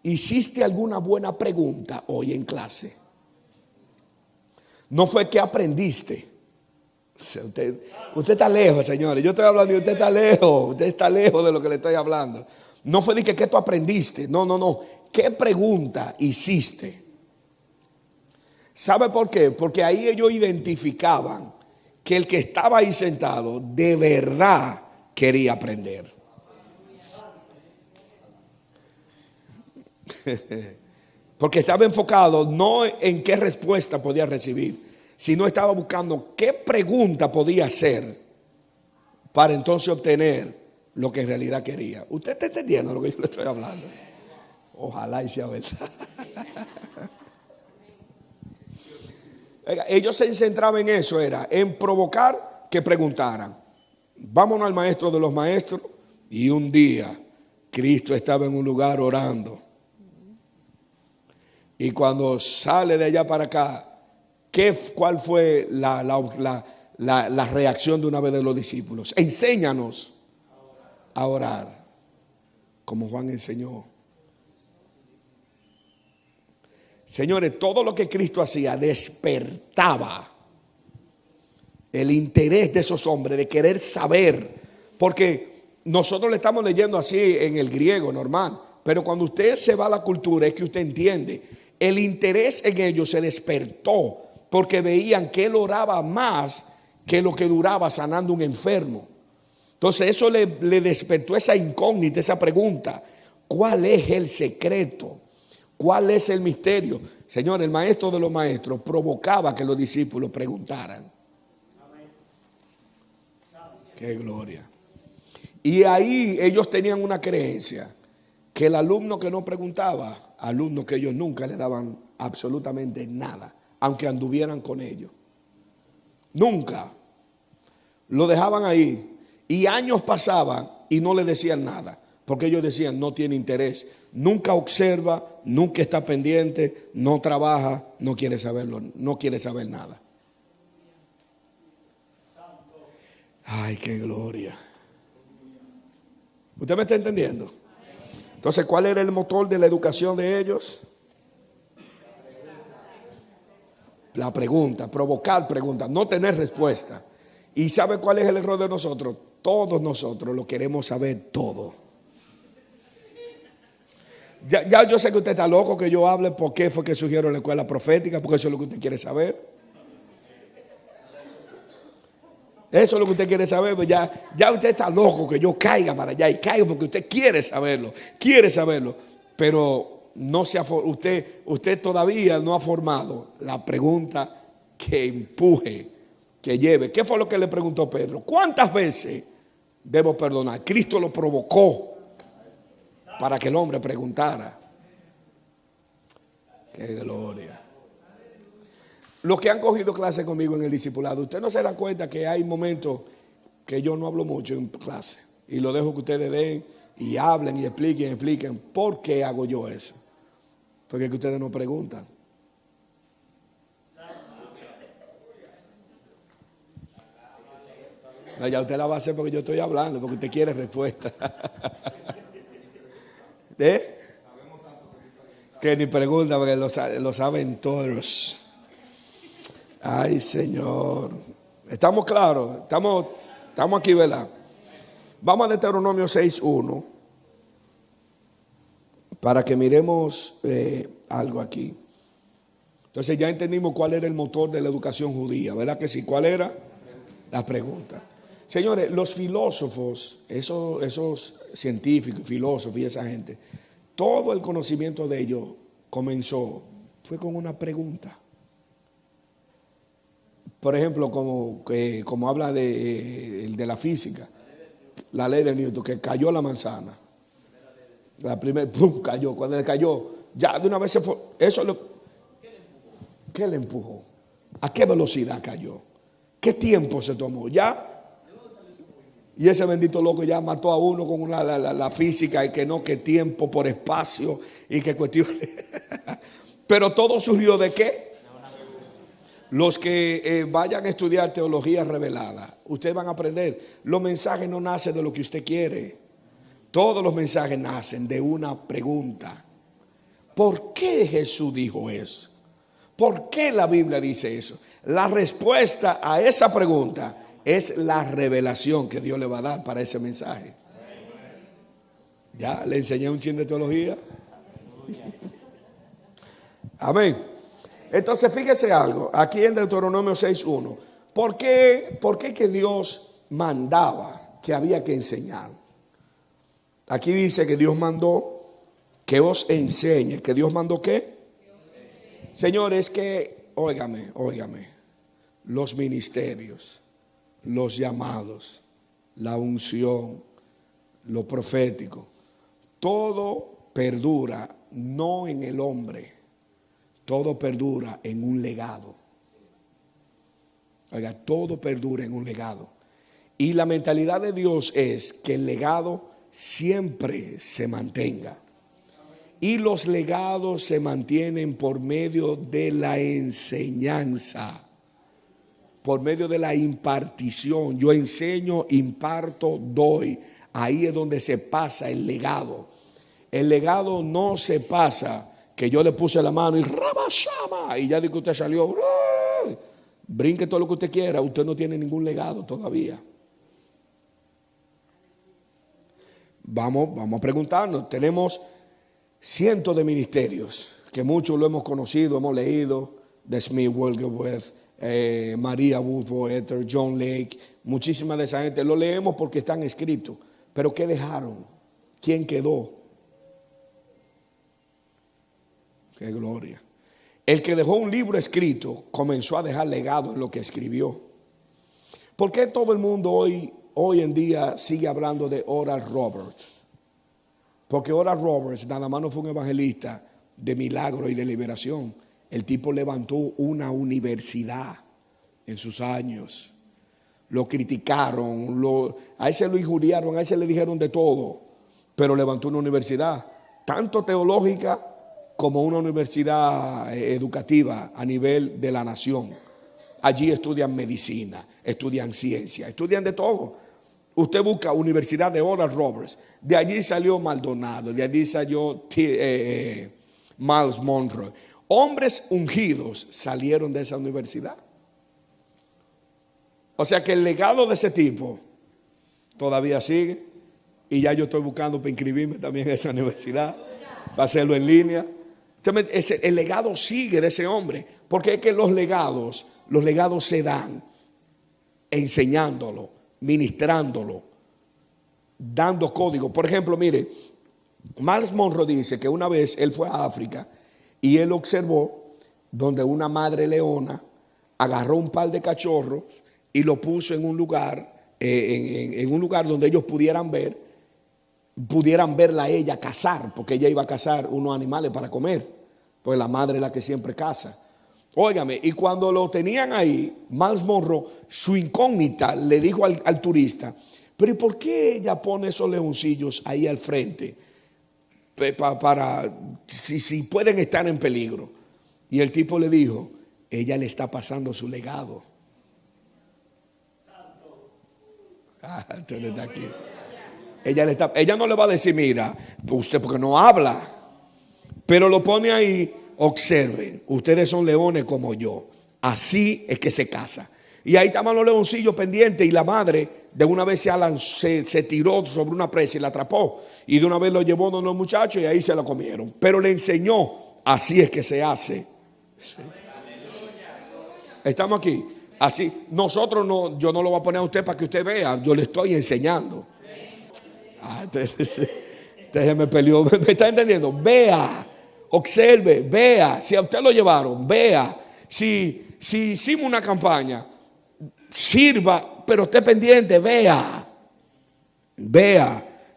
¿hiciste alguna buena pregunta hoy en clase? No fue que aprendiste. O sea, usted está lejos, señores. Yo estoy hablando y usted está lejos. Usted está lejos de lo que le estoy hablando. No fue de que ¿qué tú aprendiste? No. ¿Qué pregunta hiciste? ¿Sabe por qué? Porque ahí ellos identificaban que el que estaba ahí sentado de verdad quería aprender. Porque estaba enfocado no en qué respuesta podía recibir, sino estaba buscando qué pregunta podía hacer para entonces obtener lo que en realidad quería. ¿Usted está entendiendo lo que yo le estoy hablando? Ojalá y sea verdad. Ellos se centraban en eso, era en provocar que preguntaran. Vámonos al maestro de los maestros. Y un día Cristo estaba en un lugar orando. Y cuando sale de allá para acá, ¿cuál fue la reacción de una vez de los discípulos? Enséñanos a orar, como Juan enseñó. Señores, todo lo que Cristo hacía despertaba el interés de esos hombres de querer saber, porque nosotros le estamos leyendo así en el griego normal, pero cuando usted se va a la cultura es que usted entiende, el interés en ellos se despertó porque veían que él oraba más que lo que duraba sanando un enfermo. Entonces eso le despertó esa incógnita, esa pregunta: ¿cuál es el secreto? ¿Cuál es el misterio? Señor, el maestro de los maestros provocaba que los discípulos preguntaran. ¡Qué gloria! Y ahí ellos tenían una creencia, que el alumno que no preguntaba, alumnos que ellos nunca le daban absolutamente nada, aunque anduvieran con ellos. Nunca. Lo dejaban ahí. Y años pasaban y no le decían nada. Porque ellos decían, no tiene interés, nunca observa, nunca está pendiente, no trabaja, no quiere saberlo, no quiere saber nada. Ay, qué gloria. ¿Usted me está entendiendo? Entonces, ¿cuál era el motor de la educación de ellos? La pregunta, provocar preguntas, no tener respuesta. ¿Y sabe cuál es el error de nosotros? Todos nosotros lo queremos saber todo. Ya yo sé que usted está loco que yo hable por qué fue que surgieron la escuela profética, porque eso es lo que usted quiere saber. Eso es lo que usted quiere saber, pues ya usted está loco que yo caiga para allá y caiga porque usted quiere saberlo, pero no usted todavía no ha formado la pregunta que empuje, que lleve. ¿Qué fue lo que le preguntó Pedro? ¿Cuántas veces debo perdonar? Cristo lo provocó para que el hombre preguntara. ¡Qué gloria! Los que han cogido clase conmigo en el discipulado, usted no se da cuenta que hay momentos que yo no hablo mucho en clase y lo dejo que ustedes den y hablen y expliquen por qué hago yo eso. Porque es que ustedes no preguntan. No, ya usted la va a hacer porque yo estoy hablando, porque usted quiere respuesta. Que ni pregunta, porque lo saben todos. Ay, Señor. ¿Estamos claros? Estamos aquí, ¿verdad? Vamos a Deuteronomio 6:1 para que miremos algo aquí. Entonces ya entendimos cuál era el motor de la educación judía, ¿verdad que sí? ¿Cuál era? La pregunta. Señores, los filósofos, esos científicos, filósofos y esa gente, todo el conocimiento de ellos fue con una pregunta. Por ejemplo, como habla de la física, la ley de Newton, que cayó la manzana. La primera, ¡pum!, cayó. Cuando le cayó, ya de una vez se fue. ¿Qué le empujó? ¿A qué velocidad cayó? ¿Qué tiempo se tomó? Ya. Y ese bendito loco ya mató a uno con la física y que tiempo por espacio y que cuestiones. Pero todo surgió ¿de qué? Los que vayan a estudiar teología revelada, ustedes van a aprender. Los mensajes no nacen de lo que usted quiere. Todos los mensajes nacen de una pregunta. ¿Por qué Jesús dijo eso? ¿Por qué la Biblia dice eso? La respuesta a esa pregunta es la revelación que Dios le va a dar para ese mensaje. Ya le enseñé un chin de teología. Amén. Entonces fíjese algo, aquí en Deuteronomio 6:1, ¿Por qué que Dios mandaba que había que enseñar? Aquí dice que Dios mandó que os enseñe. ¿Que Dios mandó qué? Señores, que, óigame, los ministerios, los llamados, la unción, lo profético, todo perdura no en el hombre, todo perdura en un legado. Oiga, todo perdura en un legado. Y la mentalidad de Dios es que el legado siempre se mantenga. Y los legados se mantienen por medio de la enseñanza, por medio de la impartición. Yo enseño, imparto, doy. Ahí es donde se pasa el legado. El legado no se pasa que yo le puse la mano y rabashama y ya de que usted salió, brinque todo lo que usted quiera. Usted no tiene ningún legado todavía. Vamos a preguntarnos. Tenemos cientos de ministerios que muchos lo hemos conocido, hemos leído, de Smith Wigglesworth, María Woodworth, John Lake, muchísima de esa gente. Lo leemos porque están escritos. Pero ¿qué dejaron? ¿Quién quedó? ¡Qué gloria! El que dejó un libro escrito comenzó a dejar legado en lo que escribió. ¿Por qué todo el mundo hoy en día sigue hablando de Oral Roberts? Porque Oral Roberts nada más no fue un evangelista de milagro y de liberación. El tipo levantó una universidad en sus años. Lo criticaron, a ese lo injuriaron, a ese le dijeron de todo, pero levantó una universidad, tanto teológica como una universidad educativa a nivel de la nación. Allí estudian medicina, estudian ciencia, estudian de todo. Usted busca Universidad de Oral Roberts, de allí salió Maldonado, de allí salió Miles Monroe. Hombres ungidos salieron de esa universidad. O sea que el legado de ese tipo todavía sigue. Y ya yo estoy buscando para inscribirme también en esa universidad, para hacerlo en línea. El legado sigue de ese hombre. Porque es que los legados se dan enseñándolo, ministrándolo, dando código. Por ejemplo, mire, Miles Monroe dice que una vez él fue a África y él observó donde una madre leona agarró un par de cachorros y lo puso en un lugar, en un lugar donde ellos pudieran verla a ella cazar, porque ella iba a cazar unos animales para comer, pues la madre es la que siempre caza. Óigame, y cuando lo tenían ahí, Miles Monroe, su incógnita, le dijo al turista, pero ¿y por qué ella pone esos leoncillos ahí al frente? Para si pueden estar en peligro. Y el tipo le dijo, ella le está pasando su legado. Usted está aquí. Ella no le va a decir, mira, usted porque no habla, pero lo pone ahí. Observen, ustedes son leones como yo. Así es que se casa. Y ahí estaban los leoncillos pendientes y la madre de una vez se tiró sobre una presa y la atrapó. Y de una vez lo llevó donde los muchachos y ahí se lo comieron. Pero le enseñó, así es que se hace. Sí. Estamos aquí. Así, nosotros no, yo no lo voy a poner a usted para que usted vea, yo le estoy enseñando. Usted me peleó, ¿me está entendiendo? Vea, observe, vea, si a usted lo llevaron, vea, si hicimos una campaña, sirva, pero esté pendiente, vea,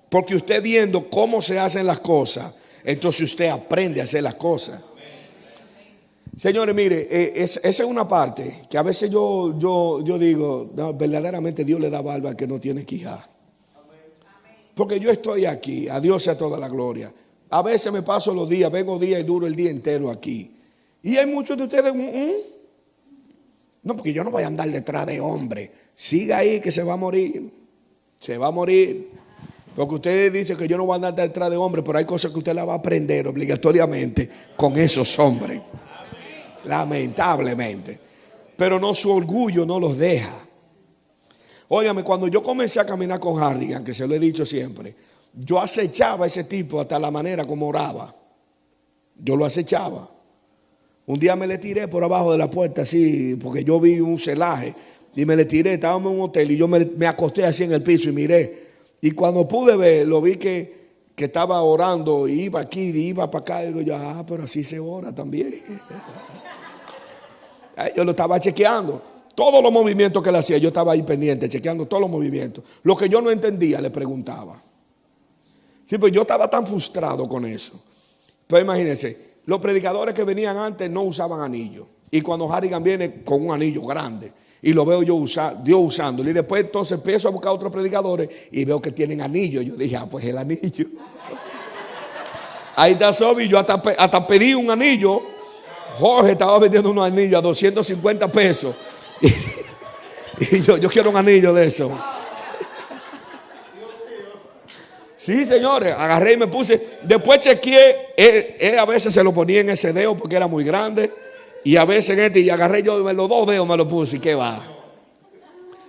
porque usted viendo cómo se hacen las cosas, entonces usted aprende a hacer las cosas. Señores, mire, esa es una parte que a veces yo digo, no, verdaderamente Dios le da barba al que no tiene quijada. Porque yo estoy aquí, a Dios sea toda la gloria. A veces me paso los días, vengo días y duro el día entero aquí. Y hay muchos de ustedes, no, porque yo no voy a andar detrás de hombre. Siga ahí que se va a morir. Se va a morir. Porque usted dice que yo no voy a andar detrás de hombre, pero hay cosas que usted la va a aprender obligatoriamente con esos hombres. Lamentablemente. Pero no, su orgullo no los deja. Óigame, cuando yo comencé a caminar con Harrigan, que se lo he dicho siempre, yo acechaba a ese tipo hasta la manera como oraba. Yo lo acechaba. Un día me le tiré por abajo de la puerta así, porque yo vi un celaje. Y me le tiré, estábamos en un hotel y yo me acosté así en el piso y miré. Y cuando pude ver, lo vi que estaba orando y iba aquí y iba para acá. Y digo yo, pero así se ora también. Yo lo estaba chequeando. Todos los movimientos que él hacía, yo estaba ahí pendiente, chequeando todos los movimientos. Lo que yo no entendía, le preguntaba. Sí, pues yo estaba tan frustrado con eso. Pues imagínense, los predicadores que venían antes no usaban anillo. Y cuando Harrigan viene con un anillo grande, y lo veo yo Dios usándolo. Y después entonces empiezo a buscar otros predicadores y veo que tienen anillo. Yo dije, pues el anillo. Ahí está Sobi, yo hasta pedí un anillo. Jorge estaba vendiendo unos anillos a 250 pesos. Y yo quiero un anillo de eso. Sí, señores, agarré y me puse. Después chequeé, él a veces se lo ponía en ese dedo porque era muy grande. Y a veces en y agarré yo los 2 dedos me lo puse y qué va.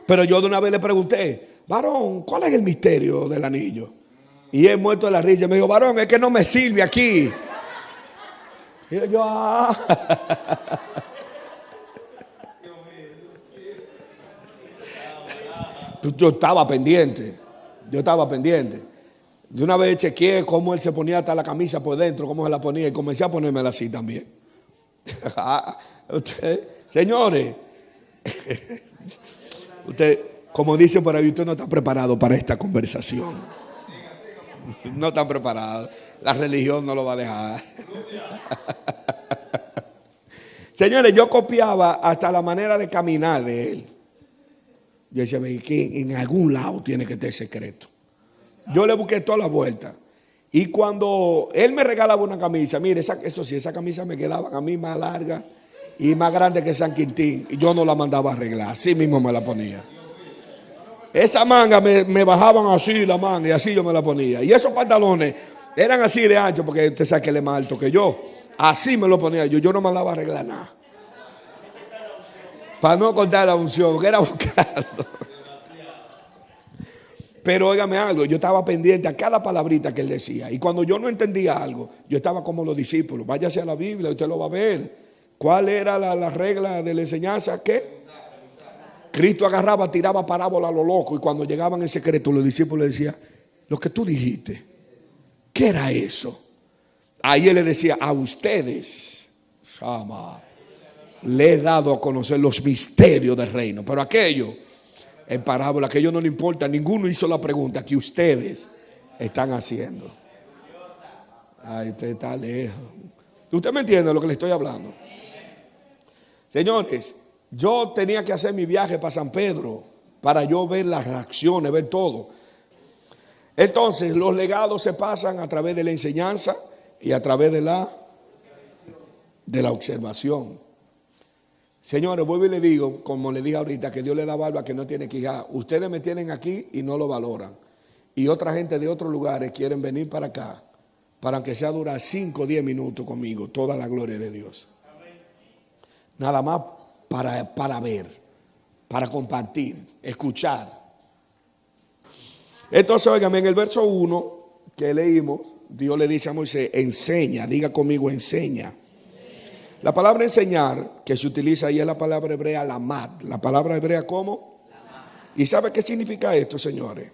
Pero yo de una vez le pregunté, varón, ¿cuál es el misterio del anillo? Y él muerto de la risa me dijo, varón, es que no me sirve aquí. Y yo, Yo estaba pendiente. De una vez chequeé cómo él se ponía hasta la camisa por dentro, cómo se la ponía y comencé a ponérmela así también. Señores, usted, como dice por ahí, usted no está preparado para esta conversación. No están preparados. La religión no lo va a dejar. Señores, yo copiaba hasta la manera de caminar de él. Yo decía, que en algún lado tiene que estar secreto. Yo le busqué toda la vuelta. Y cuando él me regalaba una camisa, mire, eso sí, esa camisa me quedaba a mí más larga y más grande que San Quintín. Y yo no la mandaba a arreglar, así mismo me la ponía. Esa manga me bajaban así la manga y así yo me la ponía. Y esos pantalones eran así de ancho, porque usted sabe que él es más alto que yo. Así me lo ponía yo no mandaba a arreglar nada. Para no contar la unción, que era buscarlo. Pero óigame algo, yo estaba pendiente a cada palabrita que él decía. Y cuando yo no entendía algo, yo estaba como los discípulos. Váyase a la Biblia, usted lo va a ver. ¿Cuál era la regla de la enseñanza? ¿Qué? Cristo agarraba, tiraba parábola a lo loco. Y cuando llegaban en secreto, los discípulos le decían, lo que tú dijiste, ¿qué era eso? Ahí él le decía, a ustedes, Shama, le he dado a conocer los misterios del reino. Pero aquello, en parábola, que a ellos no le importa, ninguno hizo la pregunta que ustedes están haciendo. Ay, usted está lejos. ¿Usted me entiende de lo que le estoy hablando? Señores, yo tenía que hacer mi viaje para San Pedro para yo ver las reacciones, ver todo. Entonces, los legados se pasan a través de la enseñanza y a través de la observación. Señores, vuelvo y le digo, como le dije ahorita, que Dios le da barba que no tiene quijada. Ustedes me tienen aquí y no lo valoran. Y otra gente de otros lugares quieren venir para acá, para que sea durar 5 o 10 minutos conmigo, toda la gloria de Dios. Nada más para ver, para compartir, escuchar. Entonces, óigame, en el verso 1 que leímos, Dios le dice a Moisés, enseña, diga conmigo, enseña. La palabra enseñar que se utiliza ahí es la palabra hebrea lamad. La palabra hebrea ¿cómo? ¿Y sabe qué significa esto, señores?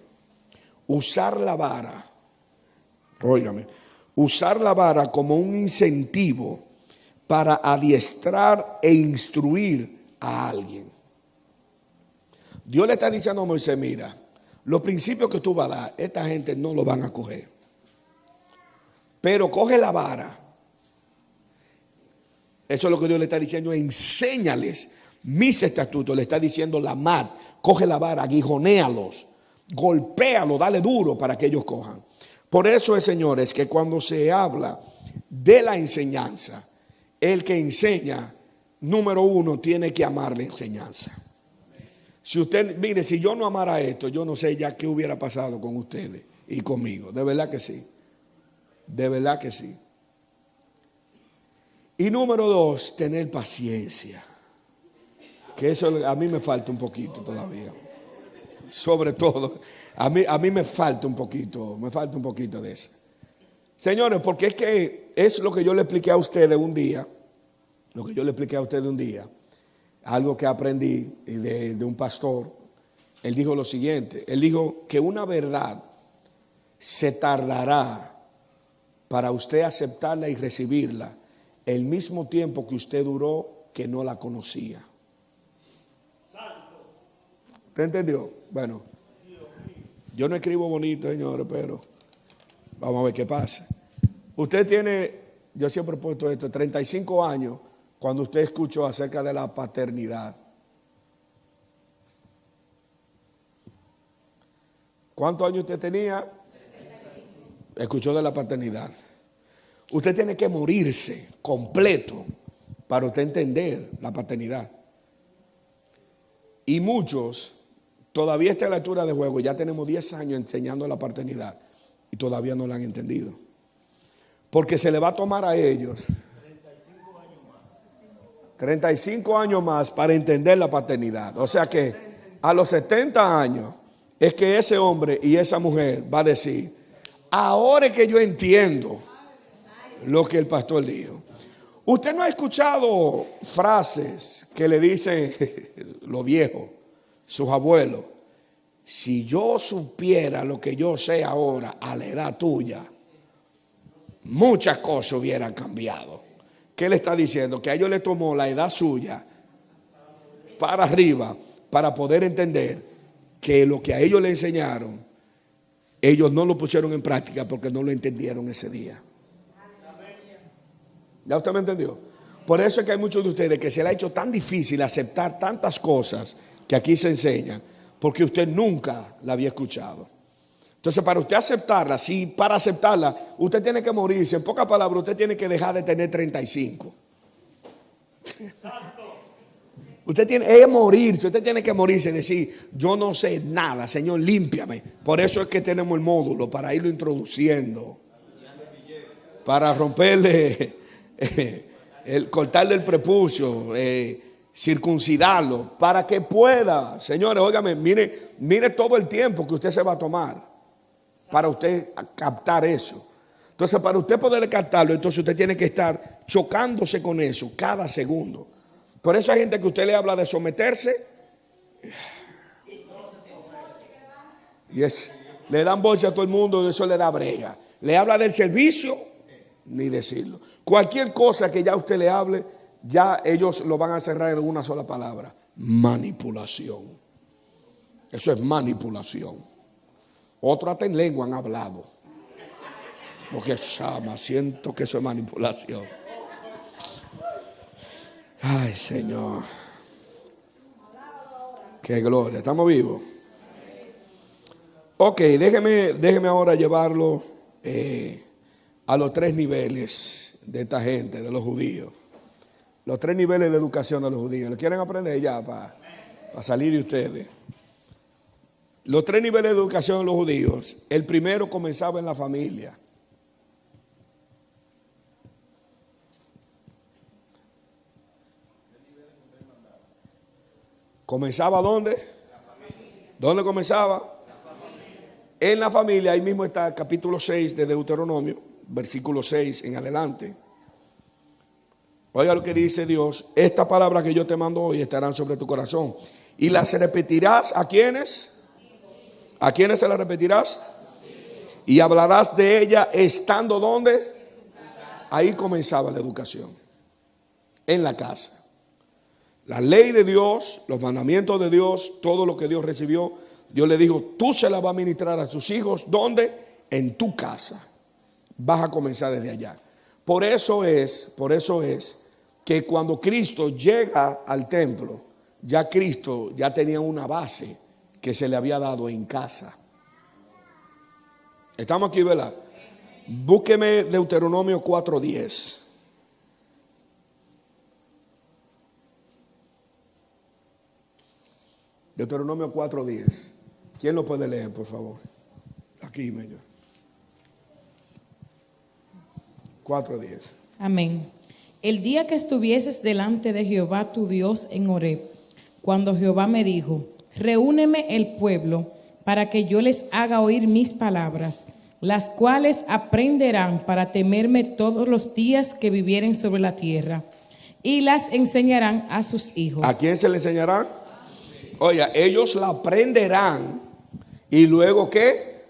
Usar la vara. Óigame, usar la vara como un incentivo para adiestrar e instruir a alguien. Dios le está diciendo a Moisés, mira, los principios que tú vas a dar, esta gente no lo van a coger. Pero coge la vara. Eso es lo que Dios le está diciendo, enséñales mis estatutos. Le está diciendo la mat, coge la vara, aguijonéalos, golpéalos, dale duro para que ellos cojan. Por eso es, señores, que cuando se habla de la enseñanza, el que enseña, número 1, tiene que amar la enseñanza. Si usted, mire, si yo no amara esto, yo no sé ya qué hubiera pasado con ustedes y conmigo. De verdad que sí. De verdad que sí. Y número 2, tener paciencia. Que eso a mí me falta un poquito todavía. Sobre todo, a mí me falta un poquito de eso. Señores, porque es que es lo que yo le expliqué a ustedes un día. algo que aprendí de un pastor. Él dijo lo siguiente, él dijo que una verdad se tardará para usted aceptarla y recibirla el mismo tiempo que usted duró que no la conocía. ¿Usted entendió? Bueno, yo no escribo bonito, señores, pero vamos a ver qué pasa. Usted tiene, yo siempre he puesto esto, 35 años cuando usted escuchó acerca de la paternidad. ¿Cuántos años usted tenía? Escuchó de la paternidad. Usted tiene que morirse completo para usted entender la paternidad. Y muchos, todavía a esta altura de juego, ya tenemos 10 años enseñando la paternidad y todavía no la han entendido. Porque se le va a tomar a ellos 35 años más para entender la paternidad. O sea que a los 70 años es que ese hombre y esa mujer va a decir, ahora es que yo entiendo lo que el pastor dijo. Usted no ha escuchado frases que le dicen los viejos, sus abuelos, si yo supiera lo que yo sé ahora a la edad tuya, muchas cosas hubieran cambiado. ¿Qué le está diciendo? Que a ellos les tomó la edad suya para arriba para poder entender que lo que a ellos le enseñaron, ellos no lo pusieron en práctica porque no lo entendieron ese día. ¿Ya usted me entendió? Por eso es que hay muchos de ustedes que se les ha hecho tan difícil aceptar tantas cosas que aquí se enseñan, porque usted nunca la había escuchado. Entonces, para usted aceptarla, sí, para aceptarla, usted tiene que morirse. En pocas palabras, usted tiene que dejar de tener 35. Usted tiene que morirse, usted tiene que morirse y decir, yo no sé nada, Señor, límpiame. Por eso es que tenemos el módulo, para irlo introduciendo. Para romperle, cortarle el prepucio, circuncidarlo, para que pueda, señores, óigame, mire todo el tiempo que usted se va a tomar para usted captar eso. Entonces, para usted poder captarlo, entonces usted tiene que estar chocándose con eso cada segundo. Por eso hay gente que usted le habla de someterse y le dan bocha a todo el mundo y eso le da brega. Le habla del servicio, ni decirlo. Cualquier cosa que ya usted le hable, ya ellos lo van a cerrar en una sola palabra: manipulación. Eso es manipulación. Otros hasta en lengua han hablado, porque siento que eso es manipulación. Ay, Señor, qué gloria. ¿Estamos vivos? Ok, déjeme ahora llevarlo a los 3 niveles de esta gente, de los judíos. Los 3 niveles de educación de los judíos. ¿Lo quieren aprender ya para salir de ustedes? Los 3 niveles de educación de los judíos. El primero comenzaba en la familia. ¿Comenzaba dónde? ¿Dónde comenzaba? En la familia. Ahí mismo está el capítulo 6 de Deuteronomio, versículo 6 en adelante. Oiga lo que dice Dios: esta palabra que yo te mando hoy estarán sobre tu corazón y las repetirás. ¿A quiénes? ¿A quiénes se las repetirás? Y hablarás de ella estando ¿dónde? Ahí comenzaba la educación, en la casa. La ley de Dios, los mandamientos de Dios, todo lo que Dios recibió, Dios le dijo, tú se la vas a ministrar a sus hijos. ¿Dónde? En tu casa. Vas a comenzar desde allá. Por eso es que cuando Cristo llega al templo, ya Cristo ya tenía una base que se le había dado en casa. Estamos aquí, ¿verdad? Búsqueme Deuteronomio 4:10. Deuteronomio 4:10. ¿Quién lo puede leer, por favor? Aquí, medio. 4:10. Amén. El día que estuvieses delante de Jehová tu Dios en Horeb, cuando Jehová me dijo, reúneme el pueblo para que yo les haga oír mis palabras, las cuales aprenderán para temerme todos los días que vivieren sobre la tierra, y las enseñarán a sus hijos. ¿A quién se le enseñarán? Oiga, ellos la aprenderán y luego ¿qué?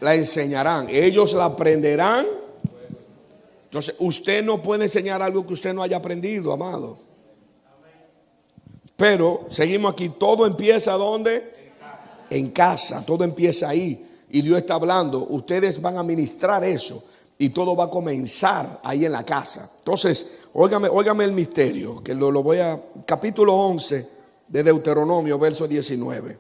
La enseñarán. Ellos la aprenderán. Entonces, usted no puede enseñar algo que usted no haya aprendido, amado. Pero seguimos aquí. Todo empieza ¿dónde? En casa. Todo empieza ahí. Y Dios está hablando. Ustedes van a ministrar eso. Y todo va a comenzar ahí en la casa. Entonces, óigame el misterio. Que lo voy a. Capítulo 11 de Deuteronomio, verso 19.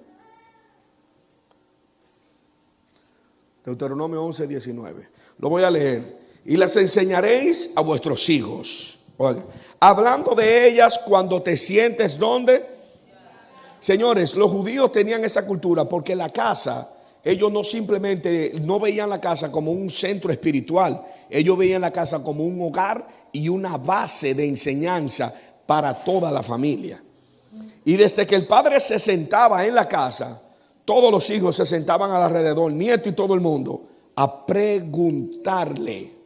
Deuteronomio 11, 19. Lo voy a leer. Y las enseñaréis a vuestros hijos. Oiga, hablando de ellas cuando te sientes ¿dónde? Señores, los judíos tenían esa cultura porque la casa, ellos no simplemente no veían la casa como un centro espiritual. Ellos veían la casa como un hogar y una base de enseñanza para toda la familia. Y desde que el padre se sentaba en la casa, todos los hijos se sentaban alrededor, nieto y todo el mundo, a preguntarle.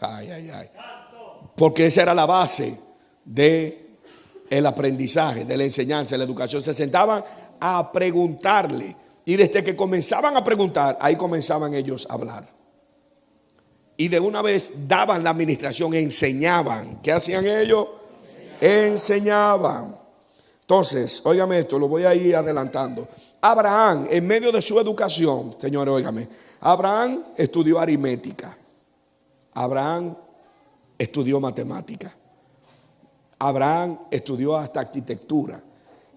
Ay, ay, ay. Porque esa era la base de el aprendizaje, de la enseñanza, de la educación. Se sentaban a preguntarle. Y desde que comenzaban a preguntar, ahí comenzaban ellos a hablar. Y de una vez daban la administración, enseñaban. ¿Qué hacían ellos? Enseñaban. Entonces, óigame esto, lo voy a ir adelantando. Abraham, en medio de su educación, señores, óigame, Abraham estudió aritmética. Abraham estudió matemática. Abraham estudió hasta arquitectura.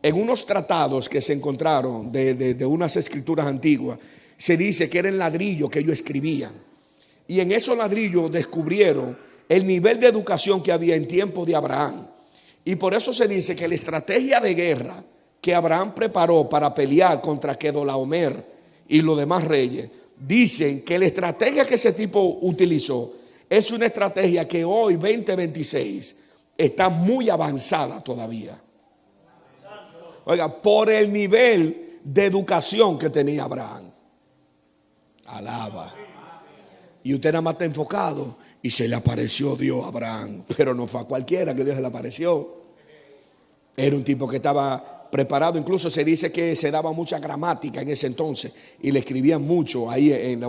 En unos tratados que se encontraron de unas escrituras antiguas, se dice que era el ladrillo que ellos escribían. Y en esos ladrillos descubrieron el nivel de educación que había en tiempo de Abraham. Y por eso se dice que la estrategia de guerra que Abraham preparó para pelear contra Kedorlaomer y los demás reyes, dicen que la estrategia que ese tipo utilizó es una estrategia que hoy, 2026, está muy avanzada todavía. Oiga, por el nivel de educación que tenía Abraham. Alaba. Y usted nada más está enfocado y se le apareció Dios a Abraham. Pero no fue a cualquiera que Dios se le apareció. Era un tipo que estaba preparado. Incluso se dice que se daba mucha gramática en ese entonces y le escribían mucho ahí en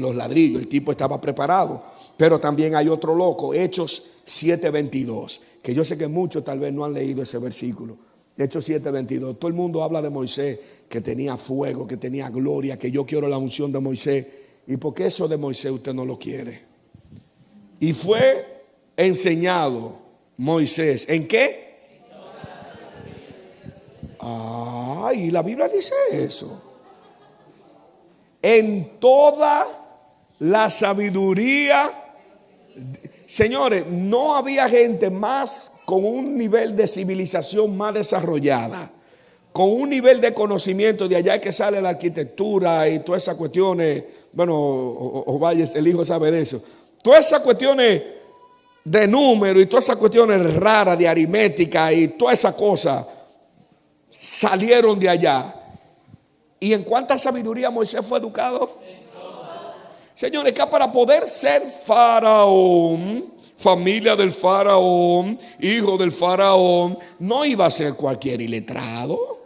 los ladrillos. El tipo estaba preparado. Pero también hay otro loco, Hechos 7:22, que yo sé que muchos tal vez no han leído ese versículo. Hechos 7:22. Todo el mundo habla de Moisés, que tenía fuego, que tenía gloria, que yo quiero la unción de Moisés. ¿Y por qué eso de Moisés usted no lo quiere? Y fue enseñado Moisés. ¿En qué? Y la Biblia dice eso. En toda la sabiduría. Señores, no había gente más con un nivel de civilización más desarrollada, con un nivel de conocimiento. De allá que sale la arquitectura y todas esas cuestiones. Bueno, Ovalles, el hijo sabe de eso. Todas esas cuestiones de número y todas esas cuestiones raras de aritmética y todas esas cosas salieron de allá. ¿Y en cuánta sabiduría Moisés fue educado? Señores, que para poder ser faraón, familia del faraón, hijo del faraón, no iba a ser cualquier iletrado.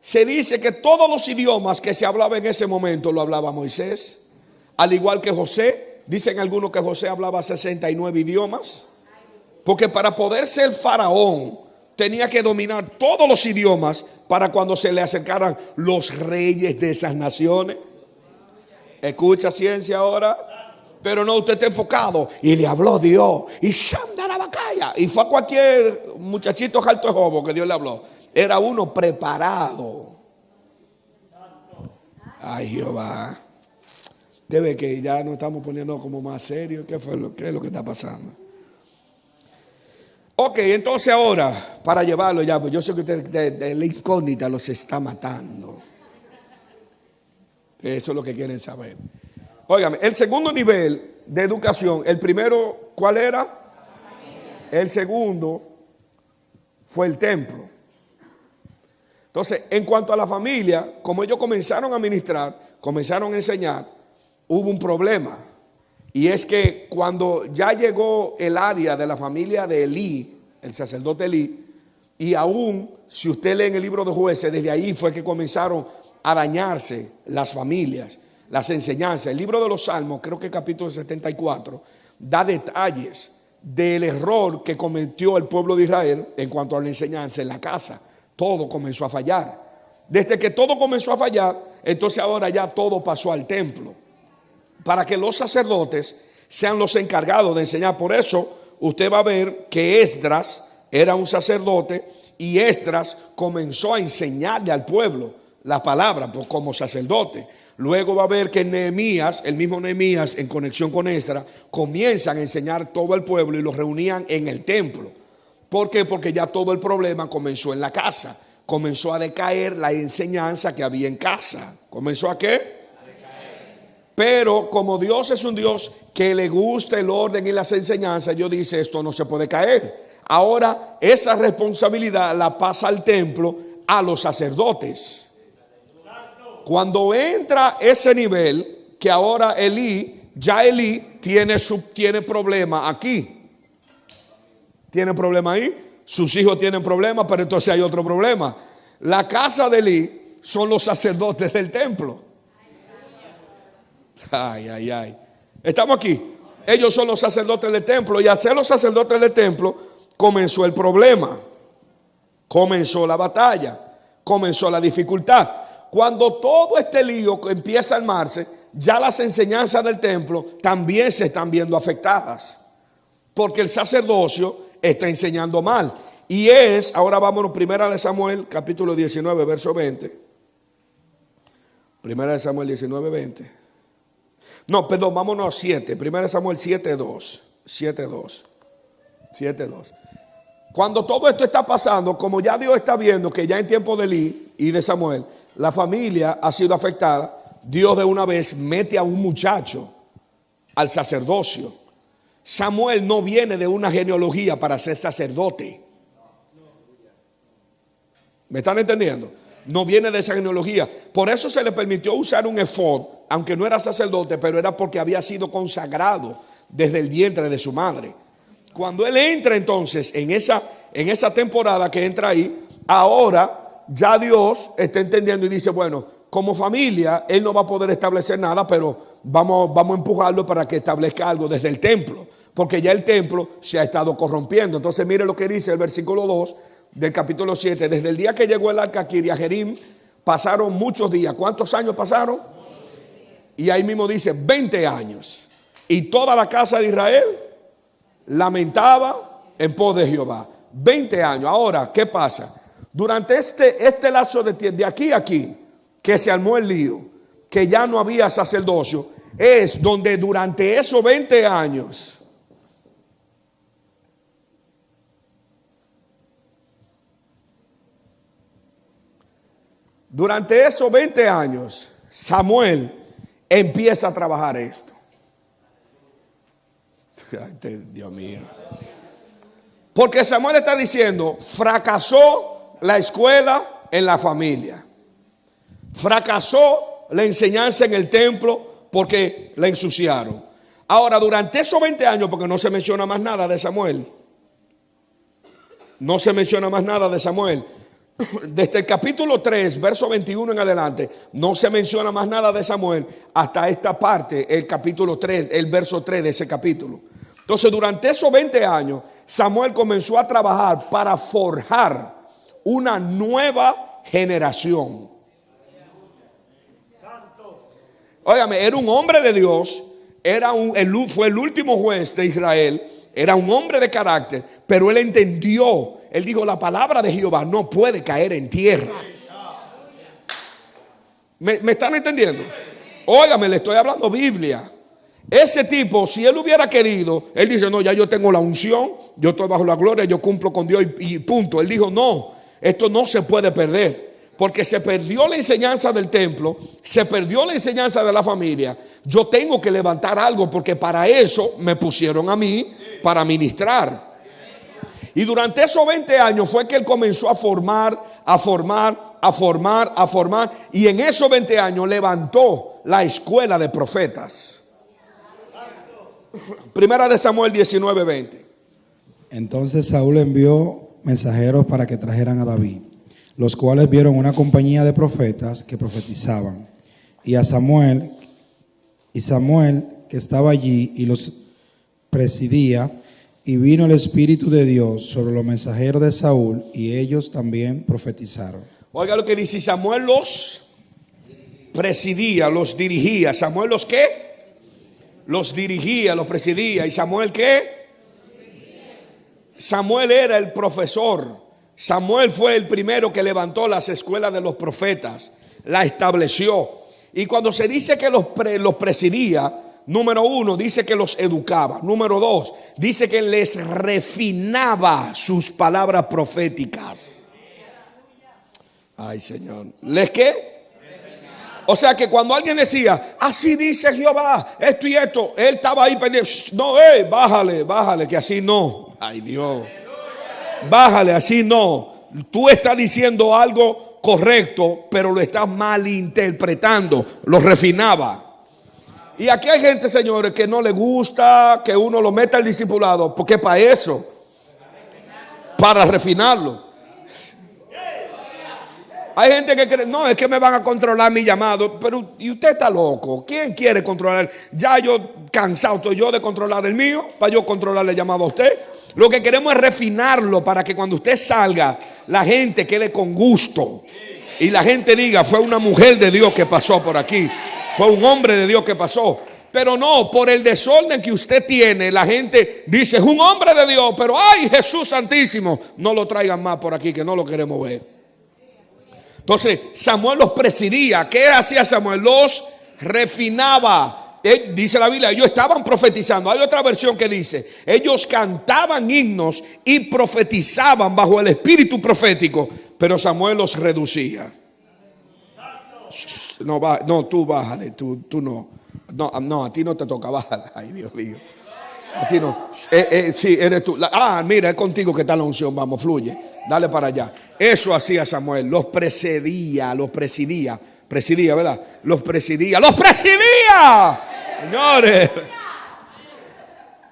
Se dice que todos los idiomas que se hablaban en ese momento lo hablaba Moisés, al igual que José. Dicen algunos que José hablaba 69 idiomas, porque para poder ser faraón tenía que dominar todos los idiomas para cuando se le acercaran los reyes de esas naciones. Escucha ciencia ahora. Pero no, usted está enfocado. Y le habló Dios. Y Shamdarabacaya. Y fue a cualquier muchachito alto de jobo que Dios le habló. Era uno preparado. Ay, Jehová. Debe que ya nos estamos poniendo como más serios. ¿Qué es lo que está pasando? Ok, entonces ahora, para llevarlo ya, pues yo sé que usted de la incógnita los está matando. Eso es lo que quieren saber. Óigame, el segundo nivel de educación, el primero, ¿cuál era? El segundo fue el templo. Entonces, en cuanto a la familia, como ellos comenzaron a ministrar, comenzaron a enseñar, hubo un problema. Y es que cuando ya llegó el área de la familia de Elí, el sacerdote Elí, y aún si usted lee en el libro de Jueces, desde ahí fue que comenzaron a dañarse las familias, las enseñanzas. El libro de los Salmos, creo que capítulo 74, da detalles del error que cometió el pueblo de Israel en cuanto a la enseñanza en la casa. Todo comenzó a fallar. Desde que todo comenzó a fallar, entonces ahora ya todo pasó al templo, para que los sacerdotes sean los encargados de enseñar. Por eso usted va a ver que Esdras era un sacerdote y Esdras comenzó a enseñarle al pueblo la palabra como sacerdote. Luego va a ver que Nehemías, el mismo Nehemías, en conexión con Esdras, comienzan a enseñar todo el pueblo y los reunían en el templo. ¿Por qué? Porque ya todo el problema comenzó en la casa. Comenzó a decaer la enseñanza que había en casa. ¿Comenzó a qué? Pero como Dios es un Dios que le gusta el orden y las enseñanzas, Dios dice, esto no se puede caer. Ahora esa responsabilidad la pasa al templo a los sacerdotes. Cuando entra ese nivel, que ahora Elí tiene problema aquí. Tiene problema ahí. Sus hijos tienen problemas, pero entonces hay otro problema. La casa de Elí son los sacerdotes del templo. Ay, ay, ay. Estamos aquí. Ellos son los sacerdotes del templo. Y al ser los sacerdotes del templo, comenzó el problema. Comenzó la batalla. Comenzó la dificultad. Cuando todo este lío empieza a armarse, ya las enseñanzas del templo también se están viendo afectadas. Porque el sacerdocio está enseñando mal. Y ahora vámonos, primera de Samuel, capítulo 19, verso 20. Primera de Samuel 19, 20. No, perdón, vámonos a 7. Primera de Samuel 7, 2. 7, 2. 7, 2. Cuando todo esto está pasando, como ya Dios está viendo que ya en tiempo de Elí y de Samuel, la familia ha sido afectada, Dios de una vez mete a un muchacho al sacerdocio. Samuel no viene de una genealogía para ser sacerdote. ¿Me están entendiendo? No viene de esa genealogía. Por eso se le permitió usar un efod, aunque no era sacerdote, pero era porque había sido consagrado desde el vientre de su madre. Cuando él entra entonces en esa temporada que entra ahí, ahora ya Dios está entendiendo y dice, bueno, como familia él no va a poder establecer nada, pero vamos a empujarlo para que establezca algo desde el templo, porque ya el templo se ha estado corrompiendo. Entonces mire lo que dice el versículo 2 del capítulo 7. Desde el día que llegó el arca a Kiriat Jearim pasaron muchos días. ¿Cuántos años pasaron? Y ahí mismo dice 20 años. Y toda la casa de Israel lamentaba en pos de Jehová. 20 años. Ahora, ¿qué pasa? Durante este lapso de aquí a aquí, que se armó el lío, que ya no había sacerdocio, es donde durante esos 20 años Samuel empieza a trabajar esto. Ay, Dios mío. Porque Samuel está diciendo, fracasó la escuela en la familia. Fracasó la enseñanza en el templo porque la ensuciaron. Ahora, durante esos 20 años, porque no se menciona más nada de Samuel. No se menciona más nada de Samuel. Desde el capítulo 3, verso 21 en adelante, no se menciona más nada de Samuel hasta esta parte, el capítulo 3, el verso 3 de ese capítulo. Entonces, durante esos 20 años, Samuel comenzó a trabajar para forjar una nueva generación. Óigame, era un hombre de Dios, fue el último juez de Israel, era un hombre de carácter, pero él entendió, él dijo, la palabra de Jehová no puede caer en tierra. ¿Me están entendiendo? Óigame, le estoy hablando Biblia. Ese tipo, si él hubiera querido, él dice, no, ya yo tengo la unción, yo estoy bajo la gloria, yo cumplo con Dios y punto. Él dijo, no, esto no se puede perder. Porque se perdió la enseñanza del templo, se perdió la enseñanza de la familia. Yo tengo que levantar algo porque para eso me pusieron a mí, para ministrar. Y durante esos 20 años fue que él comenzó a formar. Y en esos 20 años levantó la escuela de profetas. Primera de Samuel 19:20. Entonces Saúl envió mensajeros para que trajeran a David, los cuales vieron una compañía de profetas que profetizaban, y Samuel que estaba allí y los presidía, y vino el Espíritu de Dios sobre los mensajeros de Saúl, y ellos también profetizaron. Oiga lo que dice: Samuel los presidía, los dirigía. ¿Samuel los qué? Los dirigía, los presidía. ¿Y Samuel qué? Samuel era el profesor. Samuel fue el primero que levantó las escuelas de los profetas, la estableció. Y cuando se dice que los presidía, número uno, dice que los educaba. Número dos, dice que les refinaba sus palabras proféticas. Ay, Señor. ¿Les qué? O sea que cuando alguien decía, así dice Jehová, esto y esto, él estaba ahí pendiente. No, bájale, que así no. Ay, Dios. Bájale, así no. Tú estás diciendo algo correcto, pero lo estás malinterpretando. Lo refinaba. Y aquí hay gente, señores, que no le gusta que uno lo meta al discipulado, porque para eso, para refinarlo. Hay gente que cree, no, es que me van a controlar mi llamado. Pero, ¿y usted está loco? ¿Quién quiere controlar? Ya yo cansado estoy yo de controlar el mío, para yo controlar el llamado a usted. Lo que queremos es refinarlo para que cuando usted salga, la gente quede con gusto. Y la gente diga, fue una mujer de Dios que pasó por aquí. Fue un hombre de Dios que pasó. Pero no, por el desorden que usted tiene, la gente dice, es un hombre de Dios, pero ¡ay, Jesús Santísimo! No lo traigan más por aquí, que no lo queremos ver. Entonces Samuel los presidía. ¿Qué hacía Samuel? Los refinaba. Dice la Biblia, ellos estaban profetizando. Hay otra versión que dice, ellos cantaban himnos y profetizaban bajo el espíritu profético, pero Samuel los reducía. No, tú bájale, tú no. No, a ti no te toca, bájale. Ay, Dios mío. A ti no. Sí, eres tú. Mira, es contigo que está la unción. Vamos, fluye. Dale para allá. Eso hacía Samuel. Los presidía. Presidía, ¿verdad? Los presidía. Señores.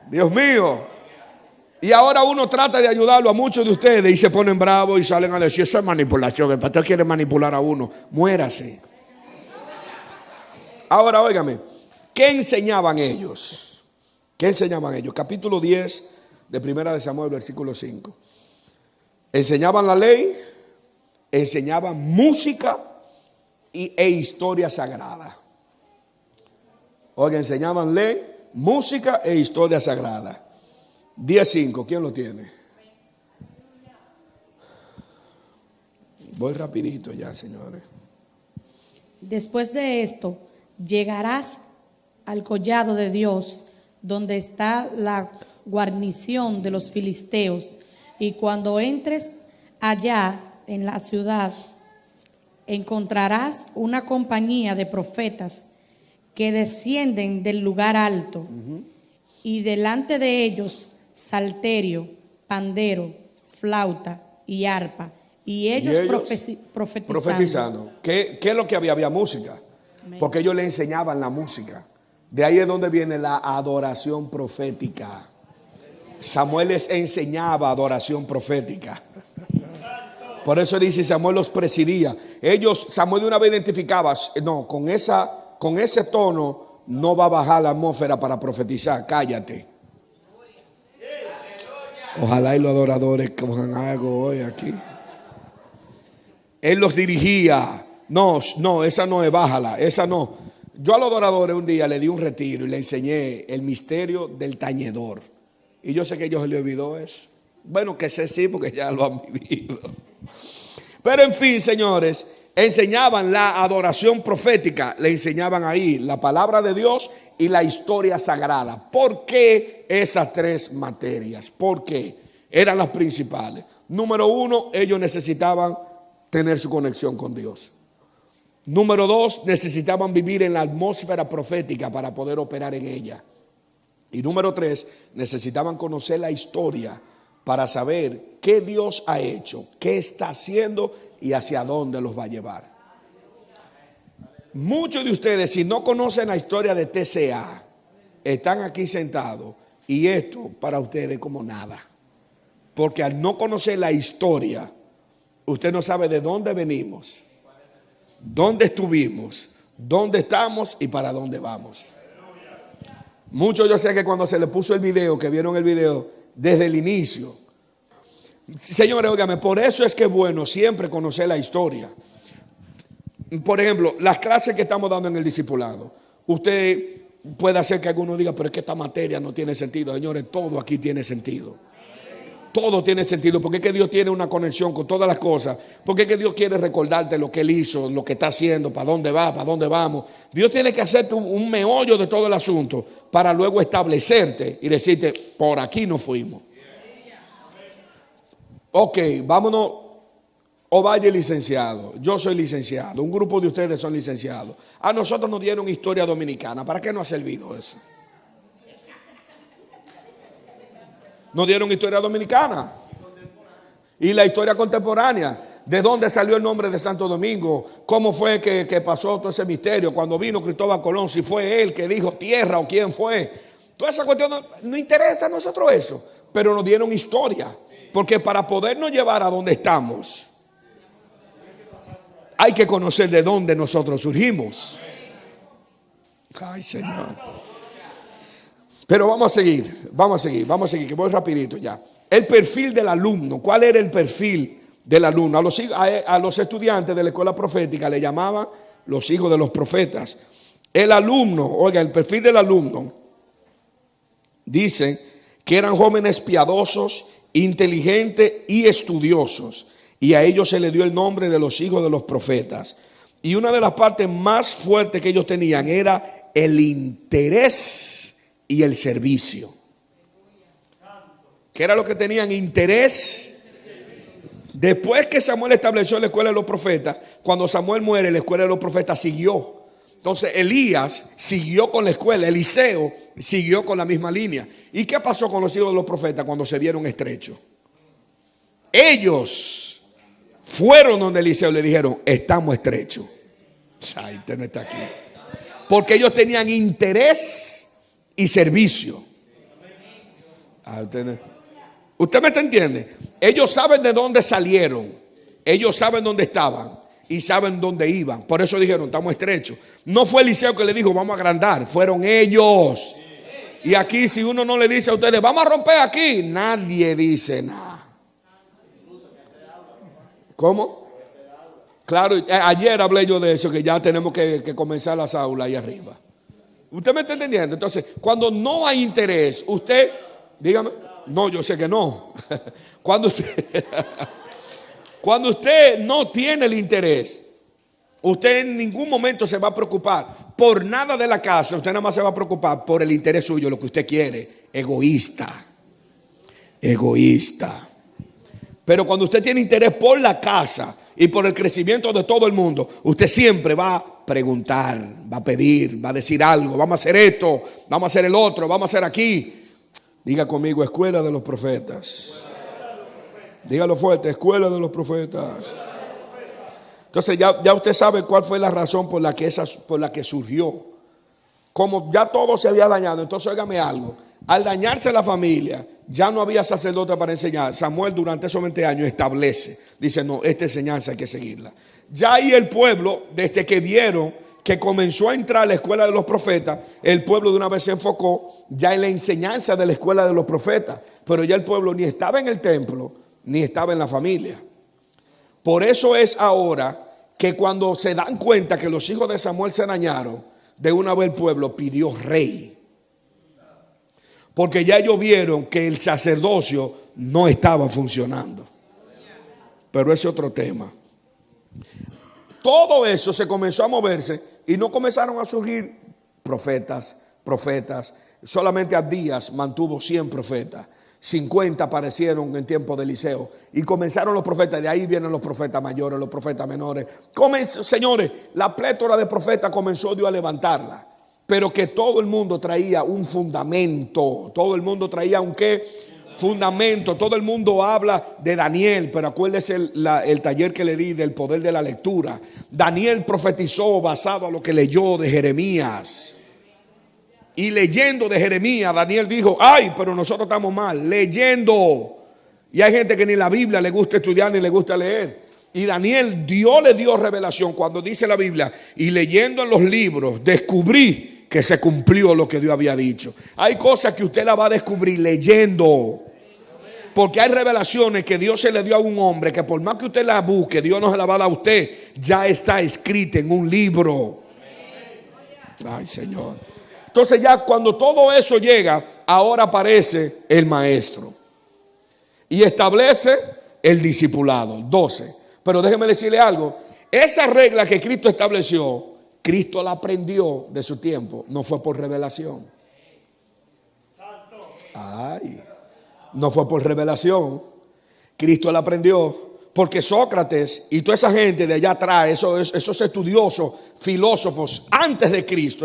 Dios mío. Y ahora uno trata de ayudarlo a muchos de ustedes y se ponen bravos y salen a decir, eso es manipulación. El pastor quiere manipular a uno. Muérase. Ahora, óigame. ¿Qué enseñaban ellos? ¿Qué enseñaban ellos? Capítulo 10 de Primera de Samuel, versículo 5. Enseñaban la ley, enseñaban música e historia sagrada. Oiga, enseñaban ley, música e historia sagrada. 10:5, ¿quién lo tiene? Voy rapidito ya, señores. Después de esto, llegarás al collado de Dios, donde está la guarnición de los filisteos, y cuando entres allá en la ciudad, encontrarás una compañía de profetas que descienden del lugar alto, y delante de ellos salterio, pandero, flauta y arpa, y ellos profetizando. ¿Qué es lo que había? Había música, porque ellos le enseñaban la música. De ahí es donde viene la adoración profética. Samuel les enseñaba adoración profética. Por eso dice, Samuel los presidía. Samuel de una vez identificaba, no, con ese tono no va a bajar la atmósfera para profetizar, cállate. Ojalá y los adoradores cojan algo hoy aquí. Él los dirigía. No, esa no es, bájala, esa no. Yo a los adoradores un día le di un retiro y le enseñé el misterio del tañedor. Y yo sé que ellos se les olvidó eso. Bueno, que sé sí, porque ya lo han vivido. Pero en fin, señores, enseñaban la adoración profética. Le enseñaban ahí la palabra de Dios y la historia sagrada. ¿Por qué esas tres materias? ¿Por qué? Eran las principales. Número uno, ellos necesitaban tener su conexión con Dios. Número dos, necesitaban vivir en la atmósfera profética para poder operar en ella. Y número tres, necesitaban conocer la historia para saber qué Dios ha hecho, qué está haciendo y hacia dónde los va a llevar. Muchos de ustedes, si no conocen la historia de TCA, están aquí sentados y esto para ustedes como nada. Porque al no conocer la historia, usted no sabe de dónde venimos, dónde estuvimos, dónde estamos y para dónde vamos. Muchos yo sé que cuando se le puso el video, que vieron el video desde el inicio. Señores, óigame, por eso es que es bueno siempre conocer la historia. Por ejemplo, las clases que estamos dando en el discipulado. Usted puede hacer que alguno diga, pero es que esta materia no tiene sentido. Señores, todo aquí tiene sentido. Todo tiene sentido, porque es que Dios tiene una conexión con todas las cosas, porque es que Dios quiere recordarte lo que Él hizo, lo que está haciendo, para dónde va, para dónde vamos. Dios tiene que hacerte un meollo de todo el asunto para luego establecerte y decirte, por aquí no fuimos. Ok, vámonos. Ovalle licenciado, yo soy licenciado, un grupo de ustedes son licenciados. A nosotros nos dieron historia dominicana, ¿para qué nos ha servido eso? Nos dieron historia dominicana y la historia contemporánea. ¿De dónde salió el nombre de Santo Domingo? ¿Cómo fue que pasó todo ese misterio? Cuando vino Cristóbal Colón, si fue él que dijo tierra o quién fue. Toda esa cuestión no interesa a nosotros eso, pero nos dieron historia. Porque para podernos llevar a donde estamos, hay que conocer de dónde nosotros surgimos. Ay, Señor. Pero vamos a seguir, que voy rapidito ya. El perfil del alumno. ¿Cuál era el perfil del alumno? A los estudiantes de la escuela profética le llamaban los hijos de los profetas. El alumno, oiga, el perfil del alumno, dice que eran jóvenes piadosos, inteligentes y estudiosos. Y a ellos se les dio el nombre de los hijos de los profetas. Y una de las partes más fuertes que ellos tenían era el interés y el servicio. ¿Qué era lo que tenían? Interés. Después que Samuel estableció la escuela de los profetas, cuando Samuel muere, la escuela de los profetas siguió. Entonces Elías siguió con la escuela, Eliseo siguió con la misma línea. ¿Y qué pasó con los hijos de los profetas cuando se vieron estrechos? Ellos fueron donde Eliseo le dijeron, estamos estrechos. Ay, usted no está aquí. Porque ellos tenían interés y servicio. ¿Usted me está entendiendo? Ellos saben de dónde salieron. Ellos saben dónde estaban y saben dónde iban. Por eso dijeron, estamos estrechos. No fue Eliseo que le dijo, vamos a agrandar. Fueron ellos. Y aquí si uno no le dice a ustedes, vamos a romper aquí, nadie dice nada. ¿Cómo? Claro, ayer hablé yo de eso, que ya tenemos que comenzar las aulas ahí arriba. ¿Usted me está entendiendo? Entonces, cuando no hay interés, usted, dígame, no, yo sé que no. Cuando usted no tiene el interés, usted en ningún momento se va a preocupar por nada de la casa, usted nada más se va a preocupar por el interés suyo, lo que usted quiere. Egoísta. Pero cuando usted tiene interés por la casa y por el crecimiento de todo el mundo, usted siempre va a preguntar, va a pedir, va a decir algo, vamos a hacer esto, vamos a hacer el otro, vamos a hacer aquí. Diga conmigo, escuela de los profetas. Dígalo fuerte, escuela de los profetas. Entonces ya usted sabe cuál fue la razón por la que surgió. Como ya todo se había dañado, entonces óigame algo. Al dañarse la familia, ya no había sacerdote para enseñar. Samuel durante esos 20 años establece, dice, no, esta enseñanza hay que seguirla. Ya ahí el pueblo, desde que vieron que comenzó a entrar a la escuela de los profetas, el pueblo de una vez se enfocó ya en la enseñanza de la escuela de los profetas. Pero ya el pueblo ni estaba en el templo, ni estaba en la familia. Por eso es ahora que cuando se dan cuenta que los hijos de Samuel se dañaron, de una vez el pueblo pidió rey. Porque ya ellos vieron que el sacerdocio no estaba funcionando. Pero ese es otro tema. Todo eso se comenzó a moverse y no comenzaron a surgir profetas. Solamente Abdías mantuvo 100 profetas. 50 aparecieron en tiempo de Eliseo. Y comenzaron los profetas. De ahí vienen los profetas mayores, los profetas menores. Señores, la plétora de profetas comenzó Dios a levantarla. Pero que todo el mundo traía un fundamento. Todo el mundo traía un qué? Fundamento. Todo el mundo habla de Daniel. Pero acuérdese el taller que le di del poder de la lectura. Daniel profetizó basado a lo que leyó de Jeremías. Y leyendo de Jeremías, Daniel dijo, ay, pero nosotros estamos mal, leyendo. Y hay gente que ni la Biblia le gusta estudiar ni le gusta leer. Y Daniel, Dios le dio revelación cuando dice la Biblia, y leyendo en los libros, descubrí que se cumplió lo que Dios había dicho. Hay cosas que usted la va a descubrir leyendo. Porque hay revelaciones que Dios se le dio a un hombre que por más que usted la busque, Dios no se la va a dar a usted. Ya está escrita en un libro. Ay, Señor. Entonces ya cuando todo eso llega, ahora aparece el maestro. Y establece el discipulado. 12. Pero déjeme decirle algo. Esa regla que Cristo estableció, Cristo la aprendió de su tiempo. No fue por revelación. Ay. No fue por revelación. Cristo la aprendió. Porque Sócrates y toda esa gente de allá atrás, esos estudiosos, filósofos antes de Cristo,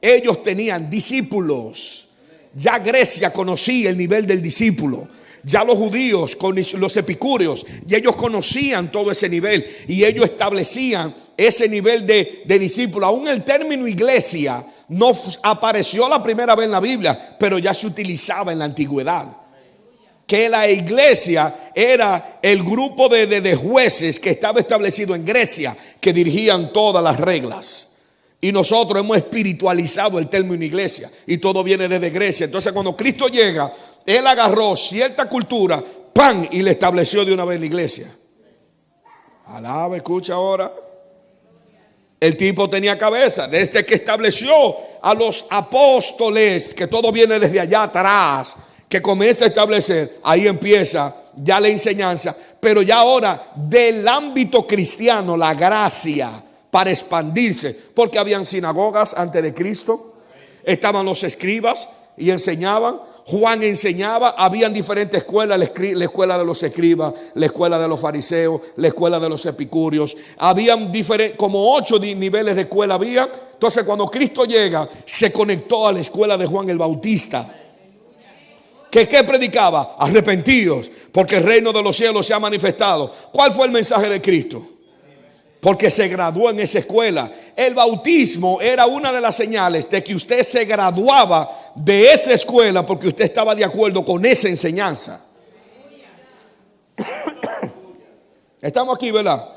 ellos tenían discípulos. Ya Grecia conocía el nivel del discípulo. Ya los judíos, los epicúreos, y ellos conocían todo ese nivel. Y ellos establecían ese nivel de discípulo. Aún el término iglesia no apareció la primera vez en la Biblia, pero ya se utilizaba en la antigüedad. Que la iglesia era el grupo de jueces que estaba establecido en Grecia, que dirigían todas las reglas. Y nosotros hemos espiritualizado el término iglesia, y todo viene desde Grecia. Entonces cuando Cristo llega, Él agarró cierta cultura, ¡pam!, y le estableció de una vez la iglesia. Alaba, escucha ahora. El tipo tenía cabeza. Desde que estableció a los apóstoles, que todo viene desde allá atrás, que comienza a establecer, ahí empieza ya la enseñanza. Pero ya ahora del ámbito cristiano, la gracia para expandirse, porque habían sinagogas antes de Cristo, estaban los escribas y enseñaban. Juan enseñaba, habían diferentes escuelas, la escuela de los escribas, la escuela de los fariseos, la escuela de los epicúreos. Habían como 8 niveles de escuela había. Entonces cuando Cristo llega, se conectó a la escuela de Juan el Bautista. ¿Qué predicaba? Arrepentíos, porque el reino de los cielos se ha manifestado. ¿Cuál fue el mensaje de Cristo? Porque se graduó en esa escuela. El bautismo era una de las señales de que usted se graduaba de esa escuela porque usted estaba de acuerdo con esa enseñanza. Estamos aquí, ¿verdad?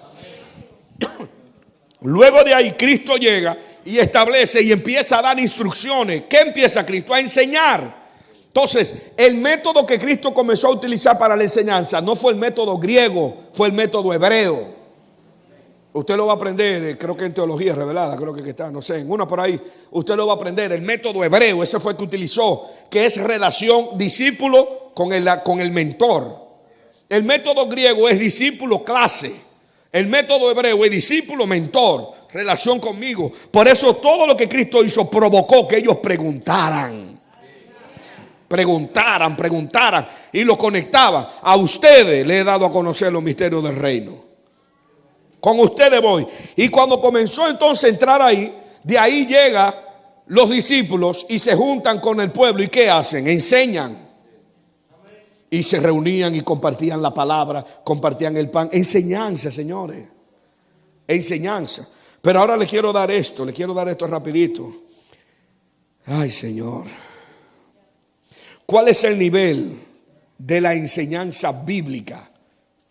Luego de ahí Cristo llega y establece y empieza a dar instrucciones. ¿Qué empieza Cristo? A enseñar. Entonces, el método que Cristo comenzó a utilizar para la enseñanza no fue el método griego, fue el método hebreo. Usted lo va a aprender, creo que en teología revelada, creo que está, no sé, en una por ahí. Usted lo va a aprender, el método hebreo, ese fue el que utilizó, que es relación discípulo con el mentor. El método griego es discípulo clase. El método hebreo es discípulo mentor, relación conmigo. Por eso todo lo que Cristo hizo provocó que ellos preguntaran y lo conectaban. A ustedes le he dado a conocer los misterios del reino. Con ustedes voy. Y cuando comenzó entonces a entrar ahí, de ahí llegan los discípulos y se juntan con el pueblo. ¿Y qué hacen? Enseñan. Y se reunían y compartían la palabra, compartían el pan. Enseñanza, señores. Enseñanza. Pero ahora les quiero dar esto rapidito. Ay, Señor. ¿Cuál es el nivel de la enseñanza bíblica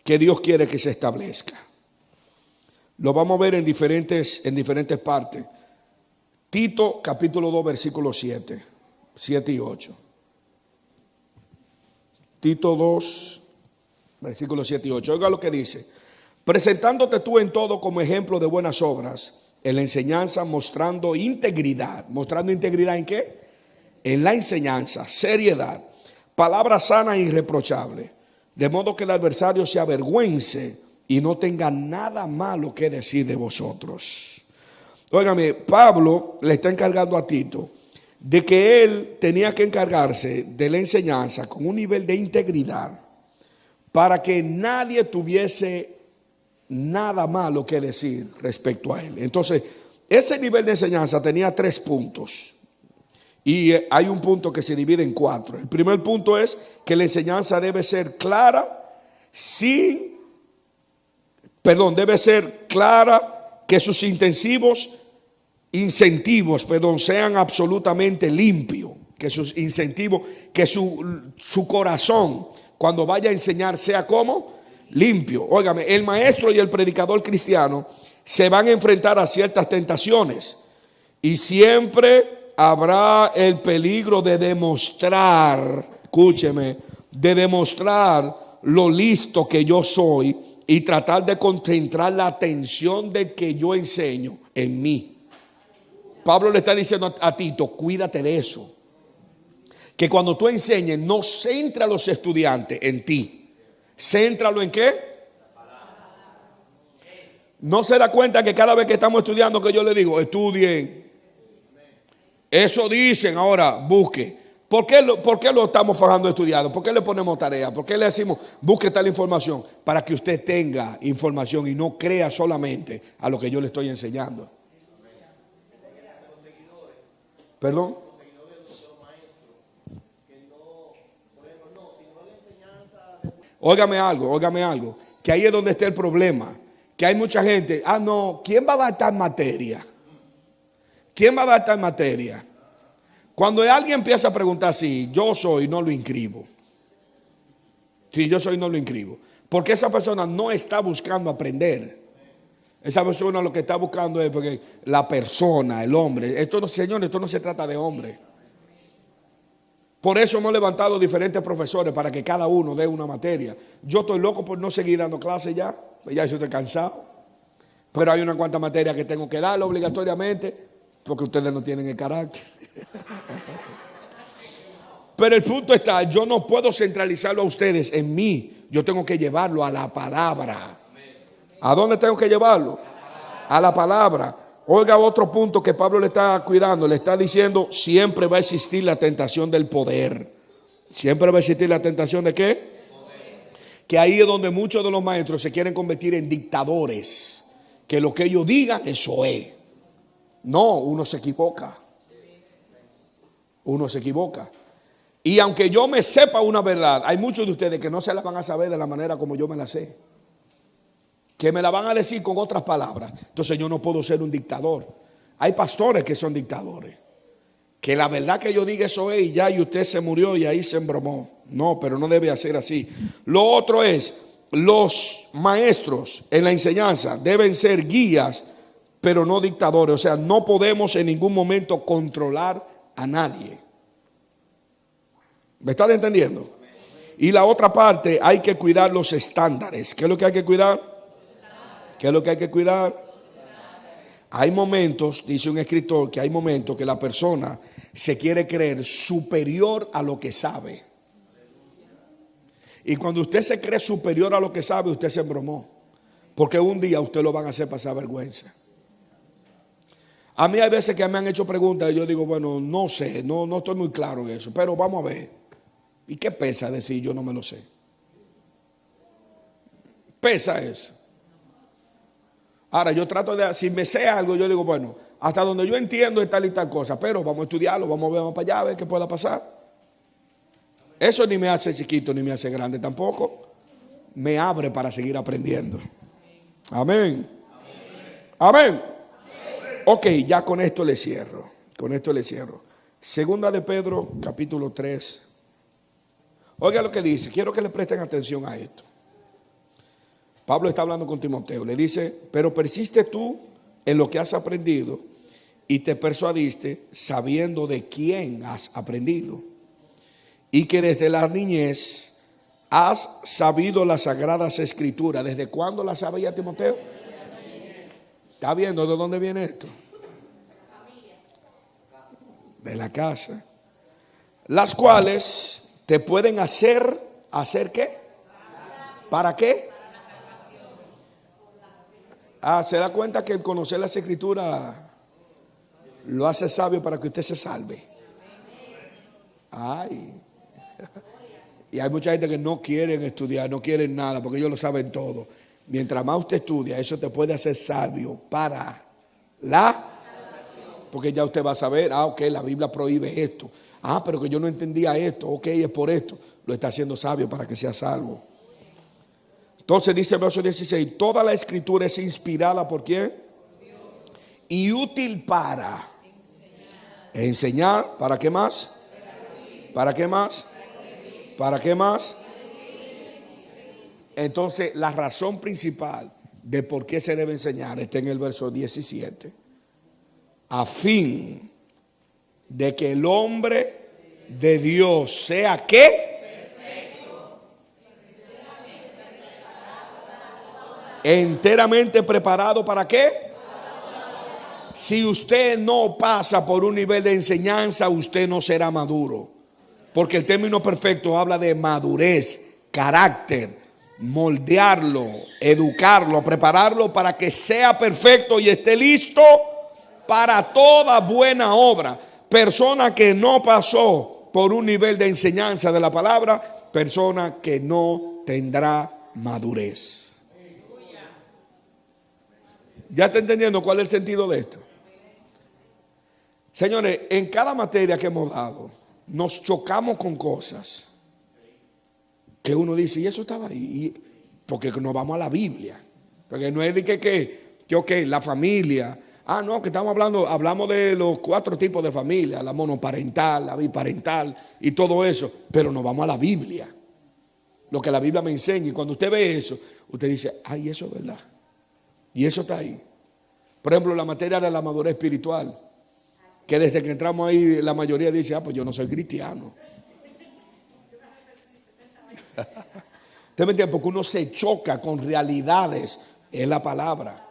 que Dios quiere que se establezca? Lo vamos a ver en diferentes partes. Tito capítulo 2 versículo 7 y 8. Tito 2 versículo 7 y 8. Oiga lo que dice. Presentándote tú en todo como ejemplo de buenas obras, en la enseñanza mostrando integridad. ¿Mostrando integridad en qué? En la enseñanza, seriedad, palabra sana e irreprochable, de modo que el adversario se avergüence y no tenga nada malo que decir de vosotros. Óigame, Pablo le está encargando a Tito de que él tenía que encargarse de la enseñanza con un nivel de integridad para que nadie tuviese nada malo que decir respecto a él. Entonces, ese nivel de enseñanza tenía 3 puntos. Y hay un punto que se divide en 4. El primer punto es que la enseñanza debe ser clara, debe ser clara, que sus intensivos incentivos, perdón, sean absolutamente limpios, que sus incentivos, que su corazón cuando vaya a enseñar sea como limpio. Óigame, el maestro y el predicador cristiano se van a enfrentar a ciertas tentaciones y siempre habrá el peligro de demostrar, escúcheme, de demostrar lo listo que yo soy y tratar de concentrar la atención de que yo enseño en mí. Pablo le está diciendo a Tito, cuídate de eso. Que cuando tú enseñes, no centra a los estudiantes en ti. Céntralo en qué. No se da cuenta que cada vez que estamos estudiando, que yo le digo, estudien. Eso dicen, ahora busque. ¿Por qué lo estamos fajando estudiando? ¿Por qué le ponemos tarea? ¿Por qué le decimos busque tal información? Para que usted tenga información y no crea solamente a lo que yo le estoy enseñando. ¿Perdón? Óigame algo, que ahí es donde está el problema. Que hay mucha gente, no, ¿quién va a dar tal materia? ¿Quién va a dar tal materia? Cuando alguien empieza a preguntar si yo soy, no lo inscribo. Si yo soy, no lo inscribo. Porque esa persona no está buscando aprender. Esa persona lo que está buscando es porque la persona, el hombre. Señor, esto no se trata de hombre. Por eso hemos levantado diferentes profesores para que cada uno dé una materia. Yo estoy loco por no seguir dando clases ya. Ya yo estoy cansado. Pero hay una cuanta materia que tengo que darle obligatoriamente porque ustedes no tienen el carácter. Pero el punto está, yo no puedo centralizarlo a ustedes en mí. Yo tengo que llevarlo a la palabra. ¿A dónde tengo que llevarlo? A la palabra. Oiga, otro punto que Pablo le está cuidando, le está diciendo, siempre va a existir la tentación del poder. Siempre va a existir la tentación de ¿qué? Poder. Que ahí es donde muchos de los maestros se quieren convertir en dictadores. Que lo que ellos digan, eso es. No, uno se equivoca. Uno se equivoca. Y aunque yo me sepa una verdad, hay muchos de ustedes que no se la van a saber de la manera como yo me la sé. Que me la van a decir con otras palabras. Entonces yo no puedo ser un dictador. Hay pastores que son dictadores. Que la verdad que yo diga eso es y ya, y usted se murió y ahí se embromó. No, pero no debe ser así. Lo otro es, los maestros en la enseñanza deben ser guías, pero no dictadores. O sea, no podemos en ningún momento controlar a nadie. ¿Me están entendiendo? Y la otra parte, hay que cuidar los estándares. ¿Qué es lo que hay que cuidar? ¿Qué es lo que hay que cuidar? Hay momentos, dice un escritor, que hay momentos que la persona se quiere creer superior a lo que sabe. Y cuando usted se cree superior a lo que sabe, usted se embromó. Porque un día usted lo van a hacer pasar vergüenza. A mí hay veces que me han hecho preguntas y yo digo, bueno, no sé, no estoy muy claro en eso, pero vamos a ver. ¿Y qué pesa decir yo no me lo sé? Pesa eso. Ahora yo trato de, si me sé algo, yo digo, bueno, hasta donde yo entiendo es tal y tal cosa, pero vamos a estudiarlo, vamos a ver más para allá, a ver qué pueda pasar. Eso ni me hace chiquito ni me hace grande tampoco. Me abre para seguir aprendiendo. Amén. Amén. Ok, ya con esto le cierro. Con esto le cierro. Segunda de Pedro, capítulo 3. Oiga lo que dice. Quiero que le presten atención a esto. Pablo está hablando con Timoteo. Le dice, pero persiste tú en lo que has aprendido y te persuadiste sabiendo de quién has aprendido. Y que desde la niñez has sabido las sagradas escrituras. ¿Desde cuándo las sabía Timoteo? ¿Está viendo de dónde viene esto? De la casa. Las cuales te pueden ¿hacer qué? ¿Para qué? ¿Se da cuenta que el conocer las escrituras lo hace sabio para que usted se salve? Ay. Y hay mucha gente que no quieren estudiar, no quieren nada porque ellos lo saben todo. Mientras más usted estudia, eso te puede hacer sabio para porque ya usted va a saber, ok, la Biblia prohíbe esto. Pero que yo no entendía esto, ok, es por esto. Lo está haciendo sabio para que sea salvo. Entonces dice el verso 16, toda la escritura es inspirada ¿por quién? y útil para enseñar. ¿Para qué más? ¿Para qué más? ¿Para qué más? Entonces, la razón principal de por qué se debe enseñar está en el verso 17. A fin de que el hombre de Dios sea ¿qué? Enteramente preparado ¿para qué? Si usted no pasa por un nivel de enseñanza, usted no será maduro. Porque el término perfecto habla de madurez, carácter, moldearlo, educarlo, prepararlo para que sea perfecto y esté listo para toda buena obra. Persona que no pasó por un nivel de enseñanza de la palabra, persona que no tendrá madurez. ¿Ya está entendiendo cuál es el sentido de esto? Señores, en cada materia que hemos dado, nos chocamos con cosas que uno dice, y eso estaba ahí, porque nos vamos a la Biblia. Porque no es de que ok, la familia. No, que hablamos de los 4 tipos de familia, la monoparental, la biparental y todo eso, pero nos vamos a la Biblia. Lo que la Biblia me enseña. Y cuando usted ve eso, usted dice, ay, eso es verdad. Y eso está ahí. Por ejemplo, la materia de la madurez espiritual, que desde que entramos ahí la mayoría dice, pues yo no soy cristiano. ¿Usted me entiende? Porque uno se choca con realidades en la palabra.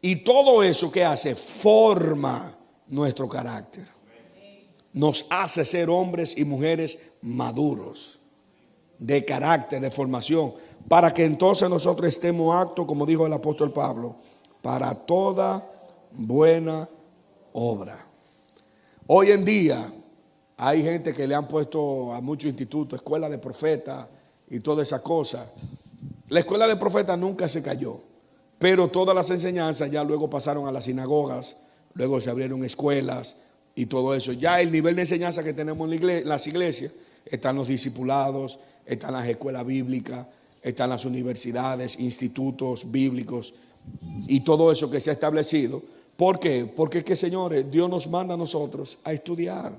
Y todo eso que hace forma nuestro carácter. Nos hace ser hombres y mujeres maduros, de carácter, de formación, para que entonces nosotros estemos aptos, como dijo el apóstol Pablo, para toda buena obra. Hoy en día hay gente que le han puesto a muchos institutos, escuela de profetas y toda esa cosa. La escuela de profetas nunca se cayó, pero todas las enseñanzas ya luego pasaron a las sinagogas, luego se abrieron escuelas y todo eso. Ya el nivel de enseñanza que tenemos en las iglesias, están los discipulados, están las escuelas bíblicas, están las universidades, institutos bíblicos y todo eso que se ha establecido. ¿Por qué? Porque es que, señores, Dios nos manda a nosotros a estudiar.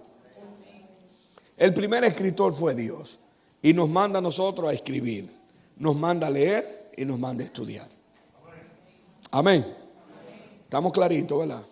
El primer escritor fue Dios y nos manda a nosotros a escribir, nos manda a leer y nos manda a estudiar. Amén. Estamos claritos, ¿verdad?